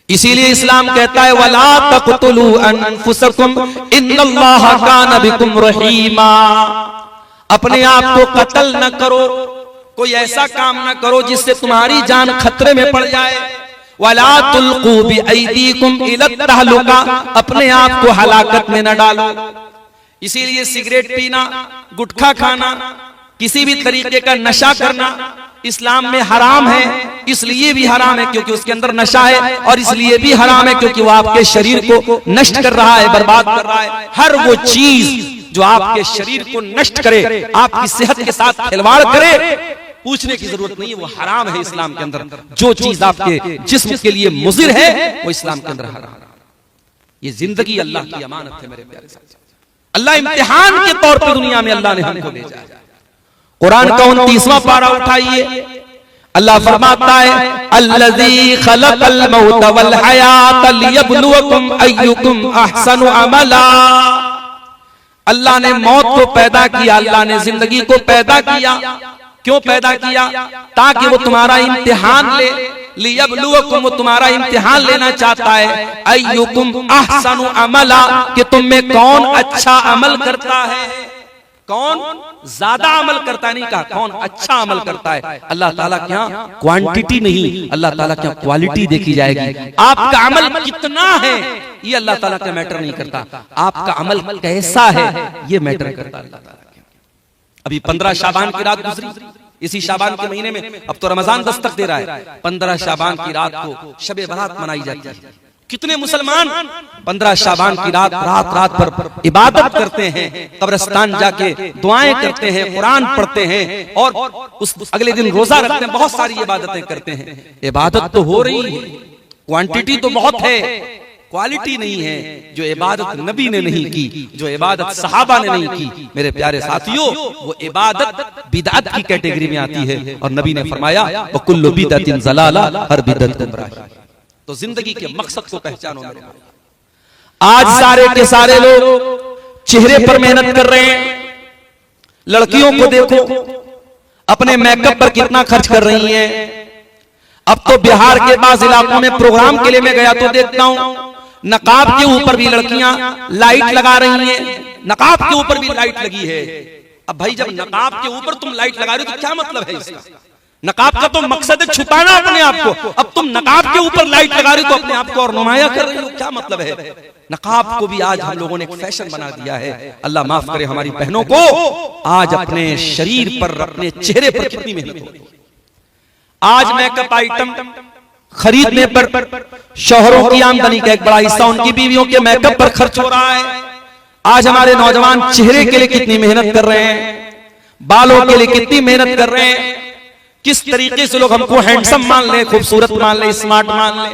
इसीलिए इस्लाम कहता है वला तक़तुलू अनफुसकुम इन्नल्लाहा कान बिकुम रहीमा, अपने आप को कत्ल न करो, कोई ऐसा काम न करो जिससे तुम्हारी जान खतरे में पड़ जाए। वला तुल्कू बिअयदीकुम इला तहलुका, अपने आप को हलाकत में न डालो। इसीलिए सिगरेट पीना, गुटखा खाना, किसी भी तरीके का नशा करना इस्लाम में हराम है। इसलिए भी हराम है क्योंकि उसके अंदर नशा है, और इसलिए भी हराम है क्योंकि वो आपके शरीर को नष्ट कर रहा है, बर्बाद कर रहा है। हर वो चीज जो आपके शरीर को नष्ट करे, आपकी सेहत के साथ खिलवाड़ करे, पूछने की जरूरत नहीं है, वो हराम है इस्लाम के अंदर। जो चीज आपके जिस्म के लिए मुजिर है वो इस्लाम के अंदर हराम है। ये जिंदगी अल्लाह की अमानत है मेरे प्यारे साथियों। अल्लाह इम्तिहान के तौर पे दुनिया में अल्लाह ने हमको भेजा है। कुरान का 29वां पारा उठाइए, अल्लाह फरमाता है अल्लज़ी खलक़ल मौत वल हयात लियब्लुवकुम अय्युकुम अहसनु अमला। अल्लाह ने मौत को पैदा किया, अल्लाह ने जिंदगी को पैदा किया। क्यों पैदा किया? ताकि वो तुम्हारा इम्तिहान ले। लियब्लुवकुम, वो तुम्हारा इम्तिहान लेना चाहता है। अय्युकुम अहसनु अमला, कि तुम में कौन अच्छा अमल करता है, कौन ज्यादा अमल करता, नहीं कहा कौन अच्छा अमल करता है। अल्लाह ताला क्या क्वांटिटी नहीं, अल्लाह ताला क्या क्वालिटी देखी जाएगी। आपका अमल कितना है ये अल्लाह ताला का मैटर नहीं करता, आपका अमल कैसा है ये मैटर करता अल्लाह ताला। अभी 15 शाबान की रात गुजरी, इसी शाबान के महीने में अब तो रमजान दस्तक दे रहा है। 15 शाबान की रात को शबे बारात मनाई जाती है। कितने मुसलमान 15 शाबान की रात रात पर इबादत करते हैं, कब्रिस्तान जाके दुआएं करते हैं, कुरान पढ़ते हैं और उस अगले दिन रोजा रखते हैं, बहुत सारी इबादतें करते हैं। इबादत तो हो रही है, क्वांटिटी तो बहुत है, क्वालिटी नहीं है। जो इबादत नबी ने नहीं की, जो इबादत सहाबा ने नहीं की, मेरे प्यारे साथियों, वो इबादत बिदअत की कैटेगरी में आती है। और नबी ने फरमाया वकुल्लु बिदअतिन ज़लाला, हर बिदअत गुमराही। तो जिंदगी के मकसद को पहचानो मेरे भाई। आज सारे के सारे लोग चेहरे पर मेहनत कर रहे हैं। लड़कियों को देखो अपने मेकअप पर कितना खर्च कर रही हैं। अब तो बिहार के बाज़ इलाकों में प्रोग्राम के लिए मैं गया तो देखता हूं नकाब के ऊपर भी लड़कियां लाइट लगा रही हैं, नकाब के ऊपर भी लाइट लगी है। अब भाई जब नकाब के ऊपर तुम लाइट लगा रहे हो तो क्या मतलब है इसका? नकाब का तो मकसद है छुपाना अपने आप को। अब तुम नकाब के ऊपर लाइट लगा रही हो तो अपने आप को और नुमाया कर रही हो, क्या मतलब है? नकाब को भी आज हम लोगों ने एक फैशन बना दिया है। अल्लाह माफ करे हमारी बहनों को आज अपने शरीर पर, अपने चेहरे पर कितनी मेहनत हो रही है। आज मेकअप आइटम खरीदने पर शौहरों की आमदनी का एक बड़ा हिस्सा उनकी बीवियों के मेकअप पर खर्च हो रहा है। आज हमारे नौजवान चेहरे के लिए कितनी मेहनत कर रहे हैं, बालों के लिए कितनी मेहनत कर रहे हैं। किस तरीके से लोग हमको हैंडसम मान ले, खूबसूरत मान ले, स्मार्ट मान ले।